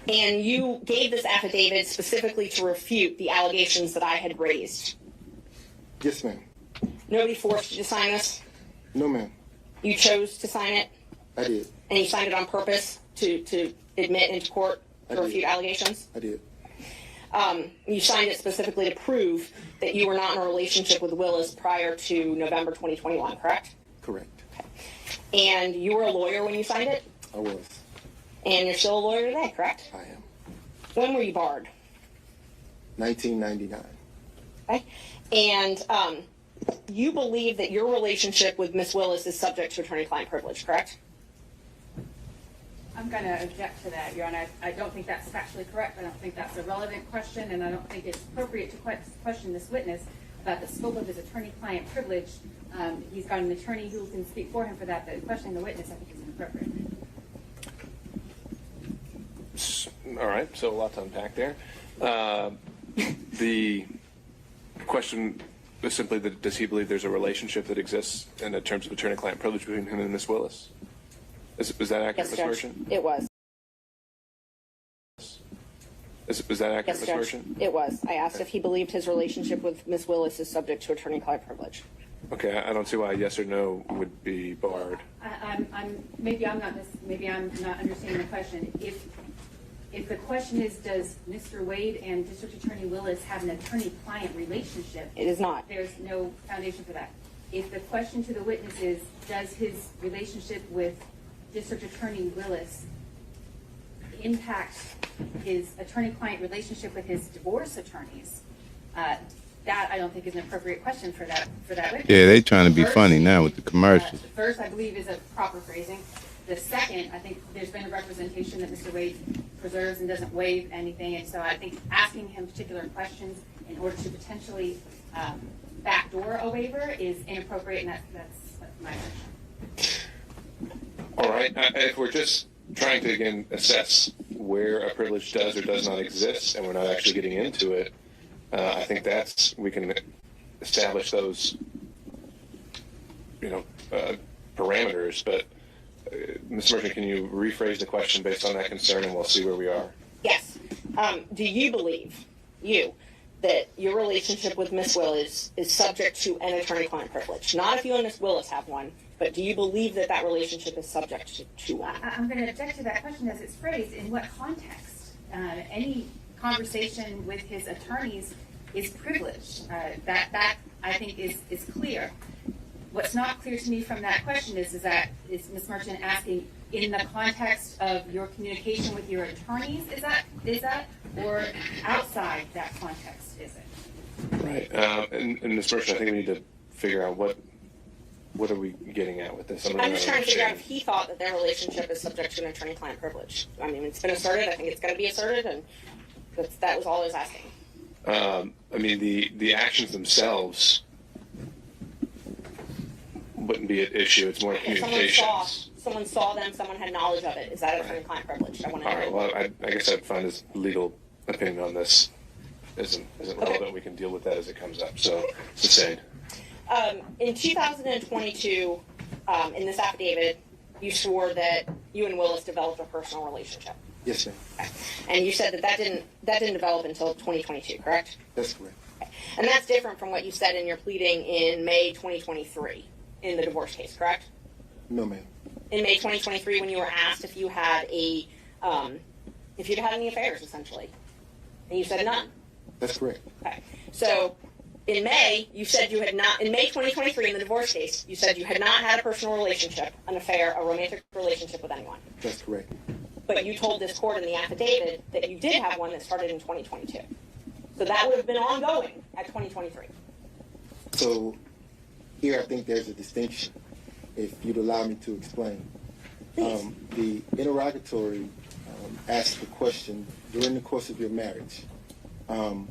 And you gave this affidavit specifically to refute the allegations that I had raised. Yes, ma'am. Nobody forced you to sign this? No, ma'am. You chose to sign it? I did. And you signed it on purpose to admit into court to refute allegations? I did. You signed it specifically to prove that you were not in a relationship with Willis prior to November 2021, correct? Correct. Okay. And you were a lawyer when you signed it? I was. And you're still a lawyer today, correct? I am. When were you barred? 1999. Okay. And you believe that your relationship with Miss Willis is subject to attorney-client privilege, correct? I'm going to object to that, Your Honor. I don't think that's factually correct. I don't think that's a relevant question, and I don't think it's appropriate to question this witness about the scope of his attorney-client privilege. He's got an attorney who can speak for him for that, but questioning the witness I think is inappropriate. All right, so a lot to unpack there. The question is simply that does he believe there's a relationship that exists in terms of attorney-client privilege between him and Miss Willis? Is that accurate, Yes, Ms. Judge. Merchant? It was. Is that accurate, Yes, Ms. Judge. Merchant? It was. I asked if he believed his relationship with Miss Willis is subject to attorney-client privilege. Okay, I don't see why yes or no would be barred. Maybe I'm not understanding the question. If the question is, does Mr. Wade and District Attorney Willis have an attorney-client relationship? It is not. There's no foundation for that. If the question to the witness is, does his relationship with District Attorney Willis impact his attorney-client relationship with his divorce attorneys, that I don't think is an appropriate question for that witness. Yeah, they trying to be funny now with the commercials. The first, I believe, is a proper phrasing. The second, I think there's been a representation that Mr. Wade preserves and doesn't waive anything, and so I think asking him particular questions in order to potentially backdoor a waiver is inappropriate, and that's my position. All right, if we're just trying to, again, assess where a privilege does or does not exist, and we're not actually getting into it, I think we can establish those, parameters, but Ms. Merchant, can you rephrase the question based on that concern, and we'll see where we are? Yes. Do you believe, that your relationship with Miss Willis is subject to an attorney-client privilege? Not if you and Miss Willis have one, but do you believe that that relationship is subject to one? I'm going to object to that question as it's phrased. In what context? Any conversation with his attorneys is privileged. That I think is clear. What's not clear to me from that question is Ms. Merchant asking in the context of your communication with your attorneys, is that, or outside that context is it? Right. And Ms. Merchant, I think we need to figure out what are we getting at with this. I'm just trying to figure out if he thought that their relationship is subject to an attorney-client privilege. I mean, it's been asserted. I think it's going to be asserted, and that was all I was asking. I mean, the actions themselves wouldn't be an issue. It's more communications. Someone saw them, someone had knowledge of it. Is that attorney-client privilege? I want to know. All right, well, I guess I'd find his legal opinion on this isn't relevant. Okay. We can deal with that as it comes up. So, sustained. In 2022, in this affidavit, you swore that you and Willis developed a personal relationship. Yes, ma'am. Okay. And you said that didn't develop until 2022, correct? That's correct. Okay. And that's different from what you said in your pleading in May 2023 in the divorce case, correct? No, ma'am. In May 2023, when you were asked if you had if you'd had any affairs, essentially, and you said none. That's correct. Okay. So in May, you said you had not, in May 2023 in the divorce case, you said you had not had a personal relationship, an affair, a romantic relationship with anyone. That's correct. But you told this court in the affidavit that you did have one that started in 2022. So that would have been ongoing at 2023. So here I think there's a distinction, if you'd allow me to explain. The interrogatory asked the question during the course of your marriage. Or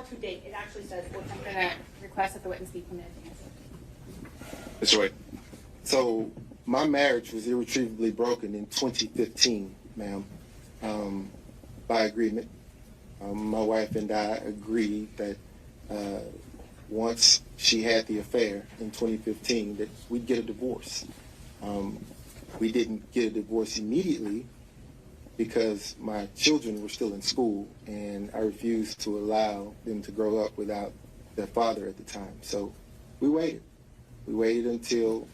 to date. It actually says what I'm going to request that the witness be permitted to answer. Mr. Wade. So my marriage was irretrievably broken in 2015, ma'am, by agreement. My wife and I agreed that once she had the affair in 2015 that we'd get a divorce. We didn't get a divorce immediately, because my children were still in school and I refused to allow them to grow up without their father at the time. So we waited. We waited until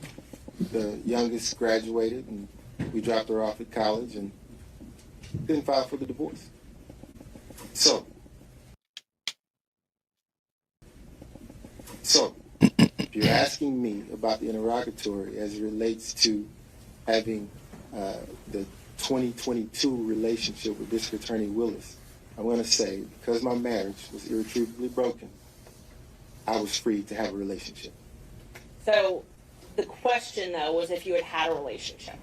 the youngest graduated and we dropped her off at college and then filed for the divorce. So if you're asking me about the interrogatory as it relates to having the 2022 relationship with District Attorney Willis, I'm going to say because my marriage was irretrievably broken, I was free to have a relationship. So the question, though, was if you had had a relationship.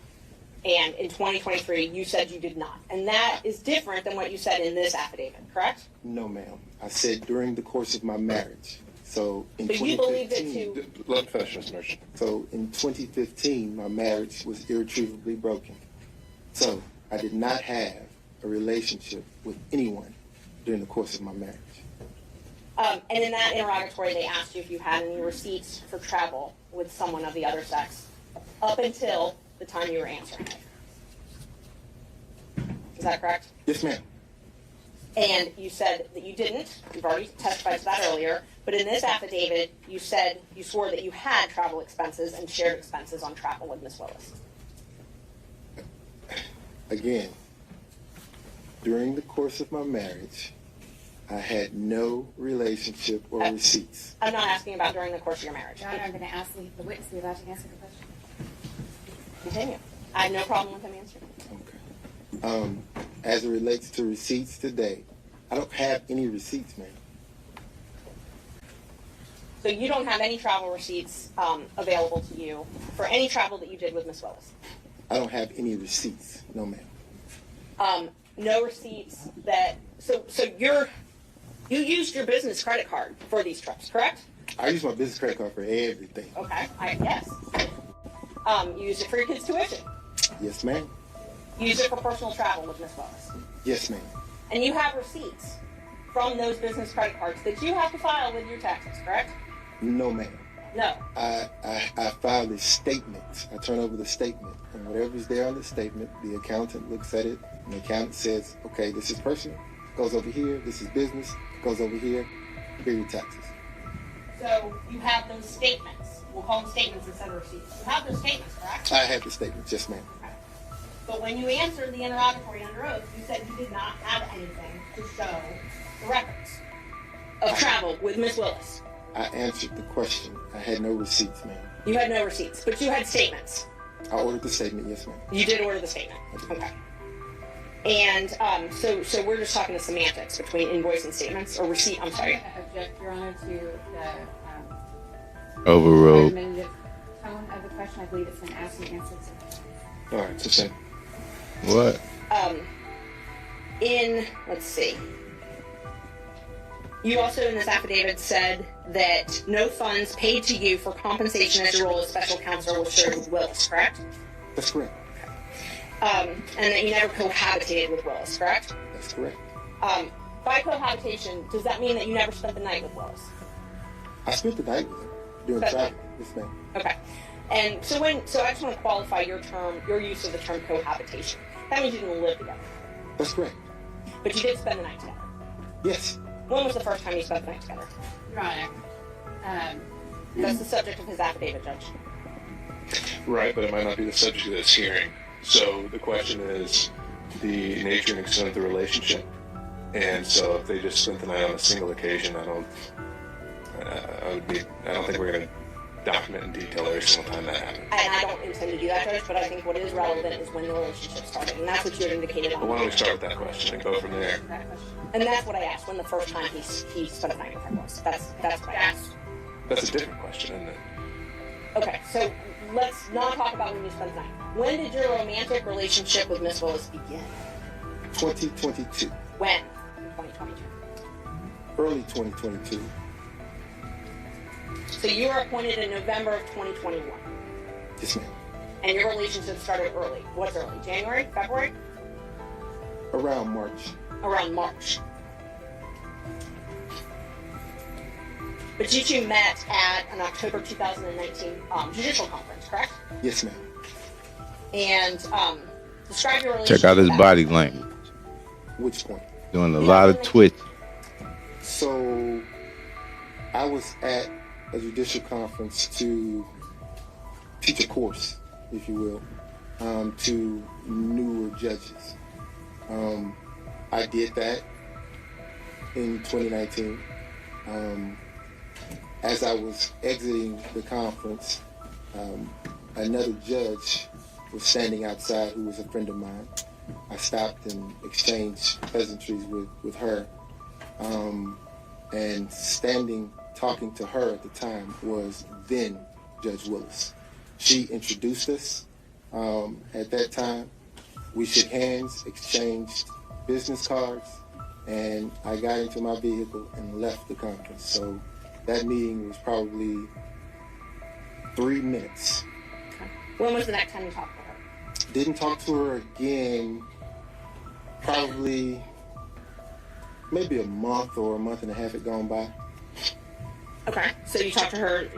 And in 2023, you said you did not. And that is different than what you said in this affidavit, correct? No, ma'am. I said during the course of my marriage. So in But you believe that 2015, Let me finish, Mr. Merchant. so in 2015, my marriage was irretrievably broken. So I did not have a relationship with anyone during the course of my marriage. And in that interrogatory, they asked you if you had any receipts for travel with someone of the other sex up until the time you were answering it. Is that correct? Yes, ma'am. And you said that you didn't. You've already testified to that earlier. But in this affidavit, you said you swore that you had travel expenses and shared expenses on travel with Ms. Willis. Again, during the course of my marriage, I had no relationship or receipts. I'm not asking about during the course of your marriage. Your Honor, I'm going to ask the witness to be allowed to answer the question. Continue. I have no problem with him answering. Okay. As it relates to receipts today, I don't have any receipts, ma'am. So you don't have any travel receipts available to you for any travel that you did with Ms. Willis? I don't have any receipts, no, ma'am. No receipts that, so you used your business credit card for these trips, correct? I use my business credit card for everything. Okay, yes. You used it for your kids' tuition. Yes, ma'am. You used it for personal travel with Ms. Willis. Yes, ma'am. And you have receipts from those business credit cards that you have to file with your taxes, correct? No, ma'am. No. I filed a statement. I turn over the statement, and whatever's there on the statement, the accountant looks at it, and the accountant says, okay, this is personal, goes over here, this is business, goes over here, pay your taxes. So you have those statements. We'll call them statements instead of receipts. You have those statements, correct? I have the statements, yes, ma'am. Okay. But when you answered the interrogatory under oath, you said you did not have anything to show the records of travel with Ms. Willis. I answered the question. I had no receipts, ma'am. You had no receipts, but you had statements. I ordered the statement, yes, ma'am. You did order the statement. Okay. And so we're just talking the semantics between invoice and statements, or receipt, I'm sorry. I object, Your Honor, to the Overruled. recommended tone of the question. I believe it's been asked and answered. All right, so same. What? Let's see. You also in this affidavit said that no funds paid to you for compensation as your role as special counsel was shared with Willis, correct? That's correct. And that you never cohabitated with Willis, correct? That's correct. By cohabitation, does that mean that you never spent the night with Willis? I spent the night with her during That's travel, yes, ma'am. Okay. And so I just want to qualify your use of the term cohabitation. That means you didn't live together, That's correct. but you did spend the night together. Yes. When was the first time you spent the night together? Your Honor, That's the subject of his affidavit, Judge. Right, but it might not be the subject of this hearing. So the question is the nature and extent of the relationship. And so if they just spent the night on a single occasion, I don't think we're going to document in detail every single time that happened. And I don't intend to do that, Judge, but I think what is relevant is when the relationship started, and that's what you had indicated But on. why don't we start with that question and go from there? that question. And that's what I asked, when the first time he spent the night with her was. That's what I asked. That's a different question, isn't it? Okay, so let's not talk about when you spent the night. When did your romantic relationship with Miss Willis begin? 2022. When? In 2022. Early 2022. So you were appointed in November of 2021. Yes, ma'am. And your relationship started early. What's early? January? February? Around March. Around March. But you two met at an October 2019 judicial conference, correct? Yes, ma'am. And Describe your relationship. Check out his with body language. Which point? Doing a lot of twitching. So I was at a judicial conference to teach a course, if you will, to newer judges. I did that in 2019. As I was exiting the conference, another judge was standing outside who was a friend of mine. I stopped and exchanged pleasantries with her. And standing, talking to her at the time was then Judge Willis. She introduced us at that time. We shook hands, exchanged business cards, and I got into my vehicle and left the conference. So that meeting was probably 3 minutes. Okay. When was the next time you talked to her? Didn't talk to her again probably maybe a month or a month and a half had gone by. Okay, so you talked to her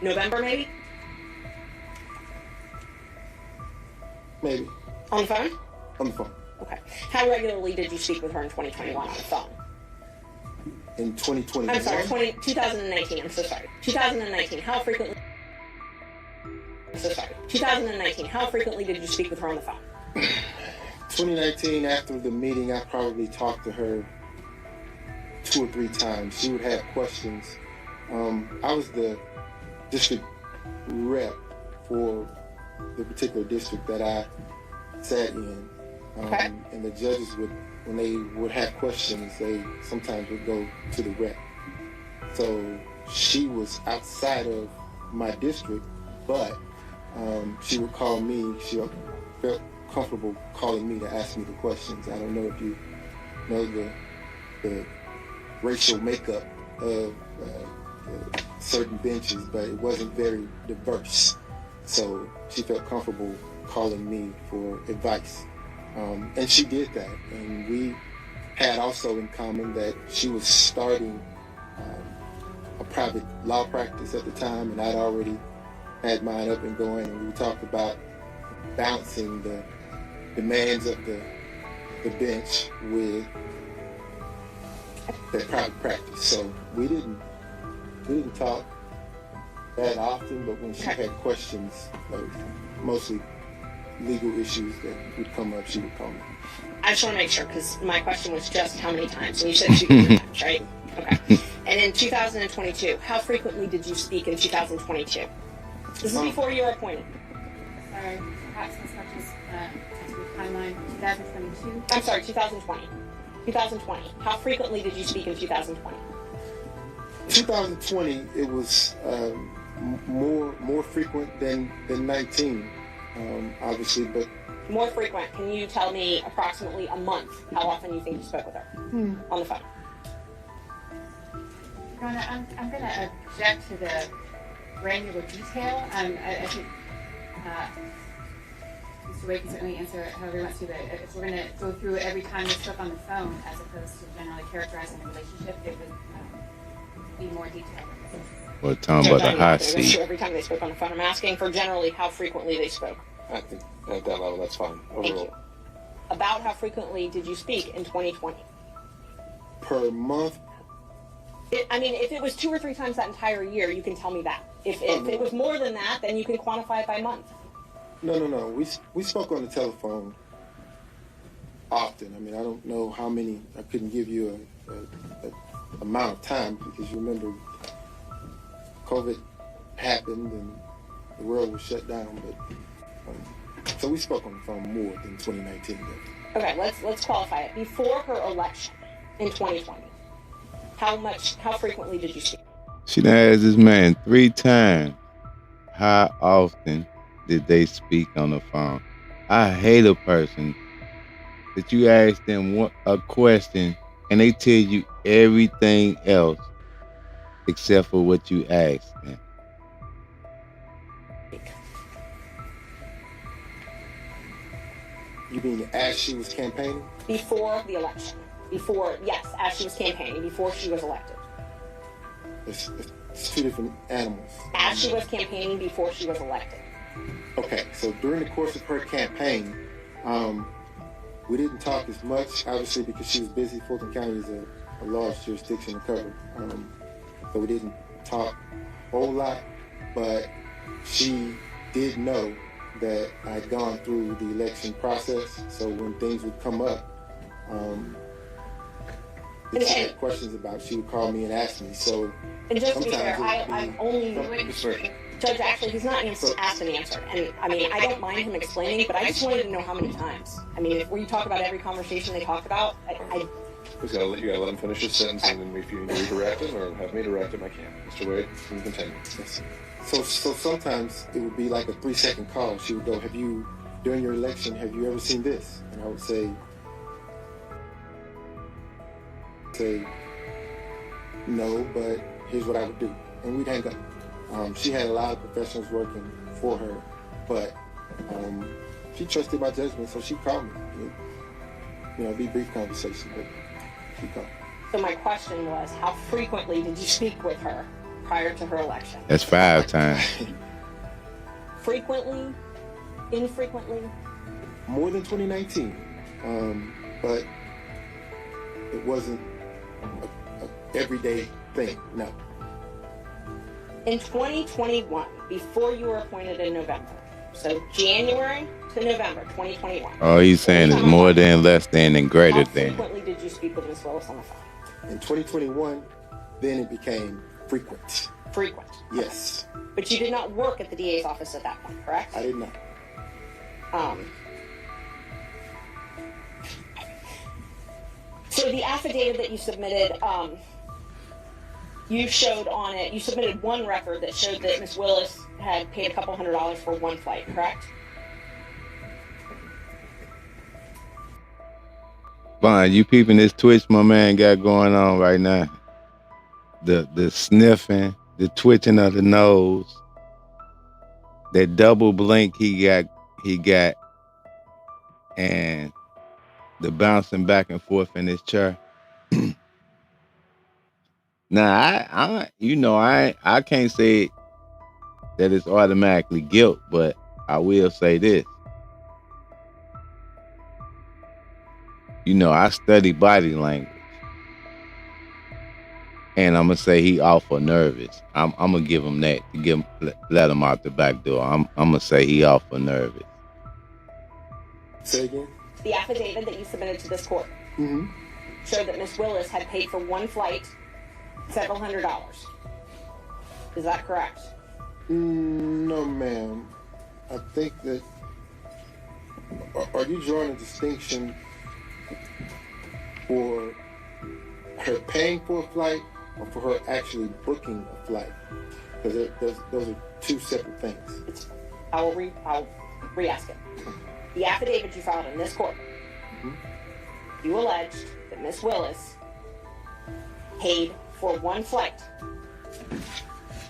November maybe? Maybe. On the phone? On the phone. Okay. How regularly did you speak with her in 2021 on the phone? In 2021? I'm sorry, 2019, I'm so sorry. 2019, how frequently? I'm so sorry. 2019, how frequently did you speak with her on the phone? 2019, after the meeting, I probably talked to her 2 or 3 times. She would have questions. I was the district rep for the particular district that I sat in. Okay. And the judges would, when they would have questions, they sometimes would go to the rep. So she was outside of my district, but she would call me. She felt comfortable calling me to ask me the questions. I don't know if you know the racial makeup of certain benches, but it wasn't very diverse. So she felt comfortable calling me for advice. And she did that. And we had also in common that she was starting a private law practice at the time, and I'd already had mine up and going, and we talked about balancing the demands of the bench with that private practice. So we didn't talk that often, but when she had questions, mostly legal issues that would come up, she would call me. I just want to make sure, because my question was just how many times, and you said 2 to 3 times, right? Okay. And in 2022, how frequently did you speak in 2022? This is before you were appointed. Sorry, perhaps as much as timeline 2022. I'm sorry, 2020. 2020. How frequently did you speak in 2020? 2020, it was more frequent than 19, obviously, but More frequent. Can you tell me approximately a month how often you think you spoke with her on the phone? Ronna, I'm going to object to the granular detail. I think Mr. Wade can certainly answer however he wants to, but if we're going to go through every time they spoke on the phone as opposed to generally characterizing the relationship, it would be more detailed. We're talking about the hot seat. Every time they spoke on the phone, I'm asking for generally how frequently they spoke. I think at that level, that's fine. Thank Overall. you. About how frequently did you speak in 2020? per month. If it was 2 or 3 times that entire year, you can tell me that. If it was more than that, then you can quantify it by month. No. We spoke on the telephone often. I don't know how many. I couldn't give you a amount of time because you remember COVID happened and the world was shut down. But so we spoke on the phone more than 2019 did. Okay, let's qualify it. Before her election in 2020, how frequently did you speak? She done asked this man 3 times. How often did they speak on the phone? I hate a person that you ask them a question and they tell you everything else except for what you asked them. You mean as she was campaigning? Before the election. As she was campaigning, before she was elected. It's 2 different animals. As she was campaigning, before she was elected. Okay, so during the course of her campaign, We didn't talk as much, obviously, because she was busy. Fulton County is a large jurisdiction to cover. So we didn't talk a whole lot, but she did know that I'd gone through the election process. So when things would come up, that she had questions about, she would call me and ask me. So and just to be fair, I'm only Judge. Actually, he's not asked and answered. And I mean, I don't mind him explaining, but I just wanted to know how many times. I mean, if we talk about every conversation they talked about, you gotta let him finish his sentence, and then if you need to redirect him or have me direct him, I can. Mr. Wade, you can continue. Yes. So sometimes it would be like a 3-second call. She would go, during your election, have you ever seen this? And I would say, no, but here's what I would do. And we'd hang up. She had a lot of professionals working for her, but she trusted my judgment, so she called me. It'd be a brief conversation, but she called. So my question was, how frequently did you speak with her prior to her election? That's 5 times. Frequently? Infrequently? More than 2019, but it wasn't a everyday thing, no. In 2021, before you were appointed in November, so January to November 2021. Oh, he's saying it's more than, less than, and greater than. How frequently did you speak with Ms. Willis on the phone? In 2021, then it became frequent. Frequent? Yes. But you did not work at the DA's office at that point, correct? I did not. So the affidavit that you submitted, you showed on it, you submitted one record that showed that Ms. Willis had paid a couple $100s for one flight, correct? Fine, you peeping this twitch my man got going on right now. The sniffing, the twitching of the nose, that double blink he got, and the bouncing back and forth in his chair. Now, I can't say that it's automatically guilt, but I will say this. I study body language. And I'm going to say he awful nervous. I'm going to give him that to let him out the back door. I'm going to say he awful nervous. Say again? The affidavit that you submitted to this court showed that Ms. Willis had paid for one flight several $100s. Is that correct? No, ma'am. I think that... Are you drawing a distinction for her paying for a flight or for her actually booking a flight? Because those are two separate things. I'll re-ask it. The affidavit you filed in this court, you alleged that Ms. Willis paid for one flight.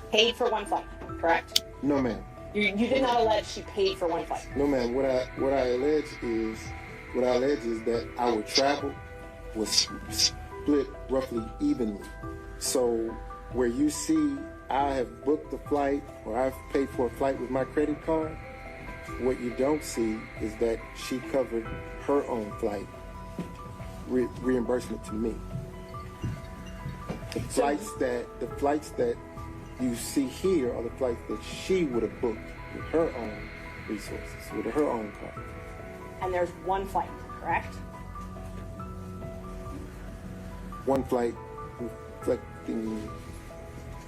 Paid for one flight, correct? No, ma'am. You did not allege she paid for one flight. No, ma'am. What I allege is that our travel was split roughly evenly. So where you see I have booked a flight or I've paid for a flight with my credit card, what you don't see is that she covered her own flight reimbursement to me. The flights that you see here are the flights that she would have booked with her own resources, with her own card. And there's one flight, correct? One flight reflecting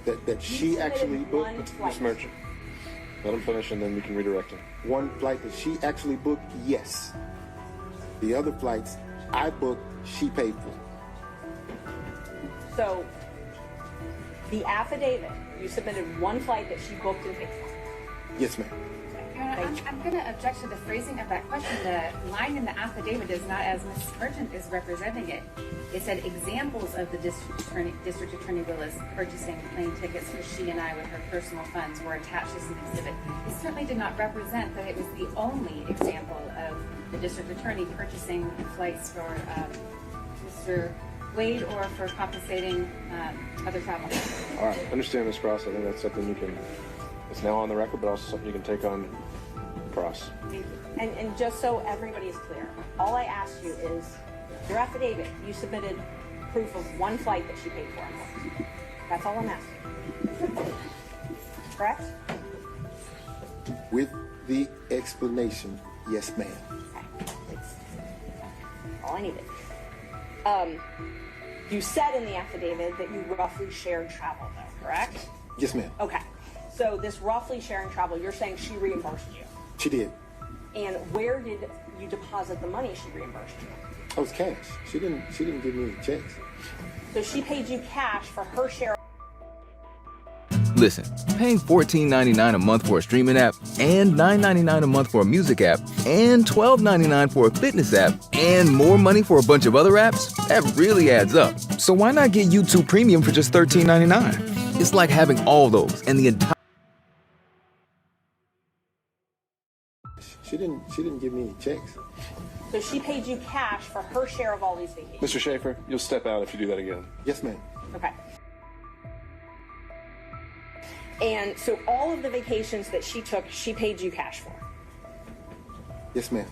that she actually booked. Ms. Merchant, let him finish and then we can redirect him. One flight that she actually booked, yes. The other flights I booked, she paid for. So the affidavit, you submitted one flight that she booked and paid for. Yes, ma'am. Your Honor, I'm going to object to the phrasing of that question. The line in the affidavit is not as Ms. Merchant is representing it. It said examples of the District Attorney Willis purchasing plane tickets for she and I with her personal funds were attached as an exhibit. It certainly did not represent that it was the only example of the District Attorney purchasing flights for Mr. Wade or for compensating other travel. All right, understand, Ms. Cross. I think that's something it's now on the record, but also something you can take on cross. Thank you. And just so everybody is clear, all I asked you is, your affidavit, you submitted proof of one flight that she paid for. That's all I'm asking. Correct? With the explanation, yes, ma'am. Okay. It's all I needed. You said in the affidavit that you roughly shared travel, though, correct? Yes, ma'am. Okay. So this roughly sharing travel, you're saying she reimbursed you. She did. And where did you deposit the money she reimbursed you? Oh, it was cash. She didn't give me any checks. So she paid you cash for her share. Listen, paying $14.99 a month for a streaming app and $9.99 a month for a music app and $12.99 for a fitness app and more money for a bunch of other apps, that really adds up. So why not get YouTube Premium for just $13.99? It's like having all those and the entire... She didn't give me any checks. So she paid you cash for her share of all these vacations. Mr. Schaefer, you'll step out if you do that again. Yes, ma'am. Okay. And so all of the vacations that she took, she paid you cash for. Yes, ma'am.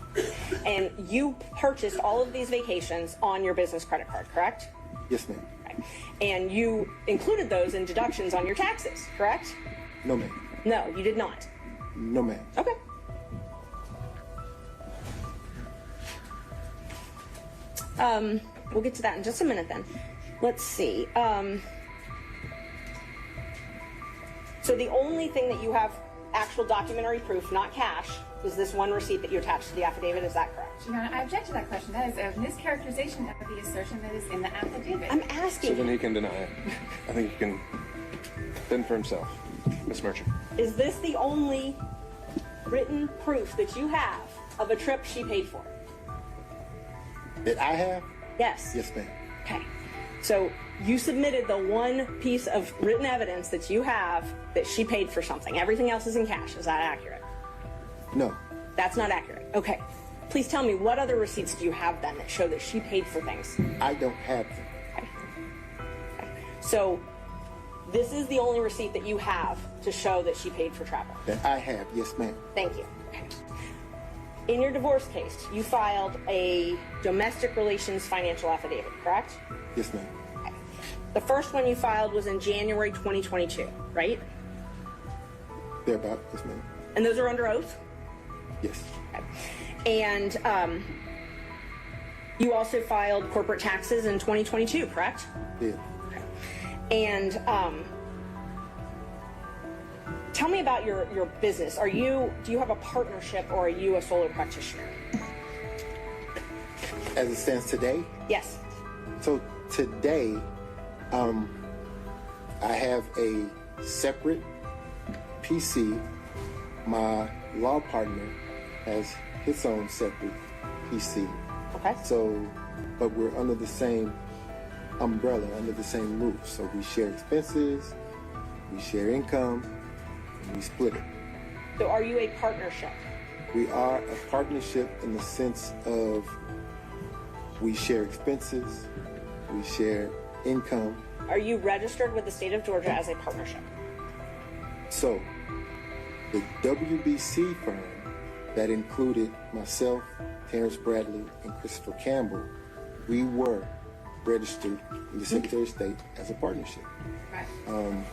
And you purchased all of these vacations on your business credit card, correct? Yes, ma'am. Okay. And you included those in deductions on your taxes, correct? No, ma'am. No, you did not. No, ma'am. Okay. We'll get to that in just a minute then. Let's see. So the only thing that you have actual documentary proof, not cash, is this one receipt that you attached to the affidavit. Is that correct? Your Honor, I object to that question. That is a mischaracterization of the assertion that is in the affidavit. I'm asking. So then he can deny it. I think he can fend for himself. Ms. Merchant. Is this the only written proof that you have of a trip she paid for? That I have? Yes. Yes, ma'am. Okay. So you submitted the one piece of written evidence that you have that she paid for something. Everything else is in cash. Is that accurate? No. That's not accurate. Okay. Please tell me, what other receipts do you have then that show that she paid for things? I don't have them. Okay. So this is the only receipt that you have to show that she paid for travel. That I have. Yes, ma'am. Thank you. Okay. In your divorce case, you filed a domestic relations financial affidavit, correct? Yes, ma'am. Okay. The first one you filed was in January 2022, right? Thereabout. Yes, ma'am. And those are under oath? Yes. Okay. And you also filed corporate taxes in 2022, correct? Yeah. Okay. And tell me about your business. Do you have a partnership or are you a solo practitioner? As it stands today? Yes. So today, I have a separate PC. My law partner has his own separate PC. Okay. So, but we're under the same umbrella, under the same roof. So we share expenses, we share income, and we split it. So are you a partnership? We are a partnership in the sense of we share expenses, we share income. Are you registered with the state of Georgia as a partnership? So, the WBC firm that included myself, Terrence Bradley, and Christopher Campbell, we were registered in the Secretary of State as a partnership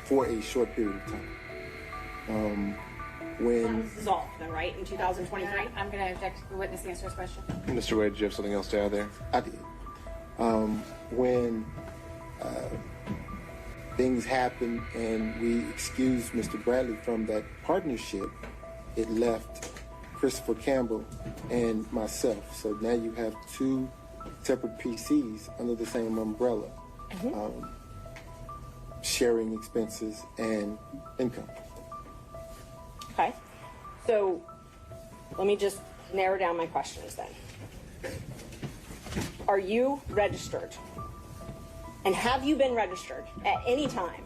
for a short period of time. That When was dissolved, then, right, in 2023? I'm going to object to the witness answer his question. Mr. Wade, do you have something else to add there? I did, when things happened and we excused Mr. Bradley from that partnership, it left Christopher Campbell and myself. So now you have two separate PCs under the same umbrella, sharing expenses and income. Okay. So let me just narrow down my questions then. Are you registered? And have you been registered at any time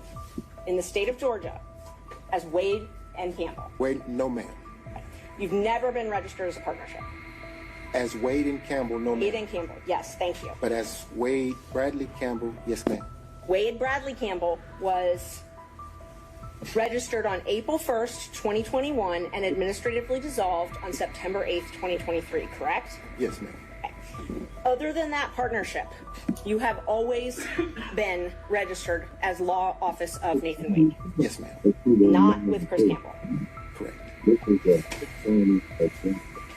in the state of Georgia as Wade and Campbell? Wade, no ma'am. You've never been registered as a partnership? As Wade and Campbell, no ma'am. Wade and Campbell, yes, thank you. But as Wade Bradley Campbell, yes ma'am. Wade Bradley Campbell was registered on April 1st, 2021, and administratively dissolved on September 8th, 2023, correct? Yes, ma'am. Other than that partnership, you have always been registered as law office of Nathan Wade, Yes, ma'am. not with Chris Campbell. Correct.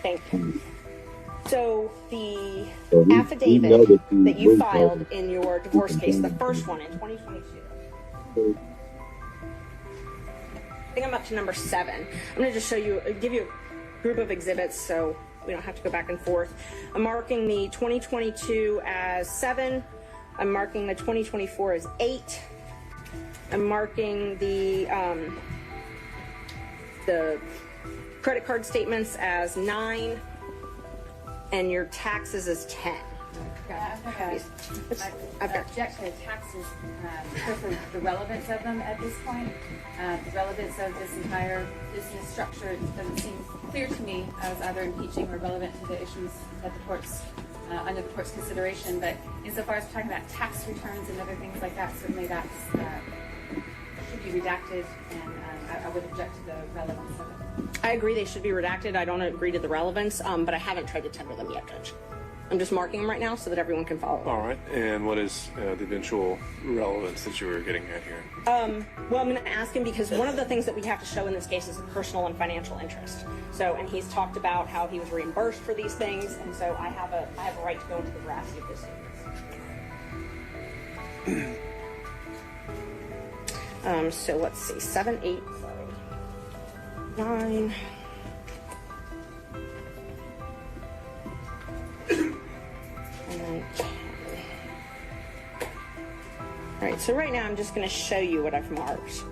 Thank you. So the affidavit that you filed in your divorce case, the first one in 2022, I think I'm up to number 7. I'm going to just give you a group of exhibits so we don't have to go back and forth. I'm marking the 2022 as 7. I'm marking the 2024 as 8. I'm marking the credit card statements as 9, and your taxes as 10. I object to the taxes because of the relevance of them at this point. The relevance of this entire business structure doesn't seem clear to me as either impeaching or relevant to the issues that the courts, under the court's consideration. But insofar as we're talking about tax returns and other things like that, certainly that should be redacted, and I would object to the relevance of it. I agree they should be redacted. I don't agree to the relevance, but I haven't tried to tender them yet, Judge. I'm just marking them right now so that everyone can follow. All right. And what is the eventual relevance that you were getting at here? Well, I'm going to ask him because one of the things that we have to show in this case is a personal and financial interest. So, and he's talked about how he was reimbursed for these things, and so I have a right to go into the veracity of this statement. So let's see, 7, 8, 9. And then 10. All right, so right now I'm just going to show you what I've marked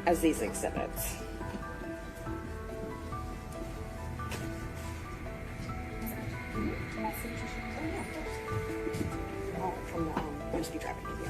as these exhibits. From the traffic video.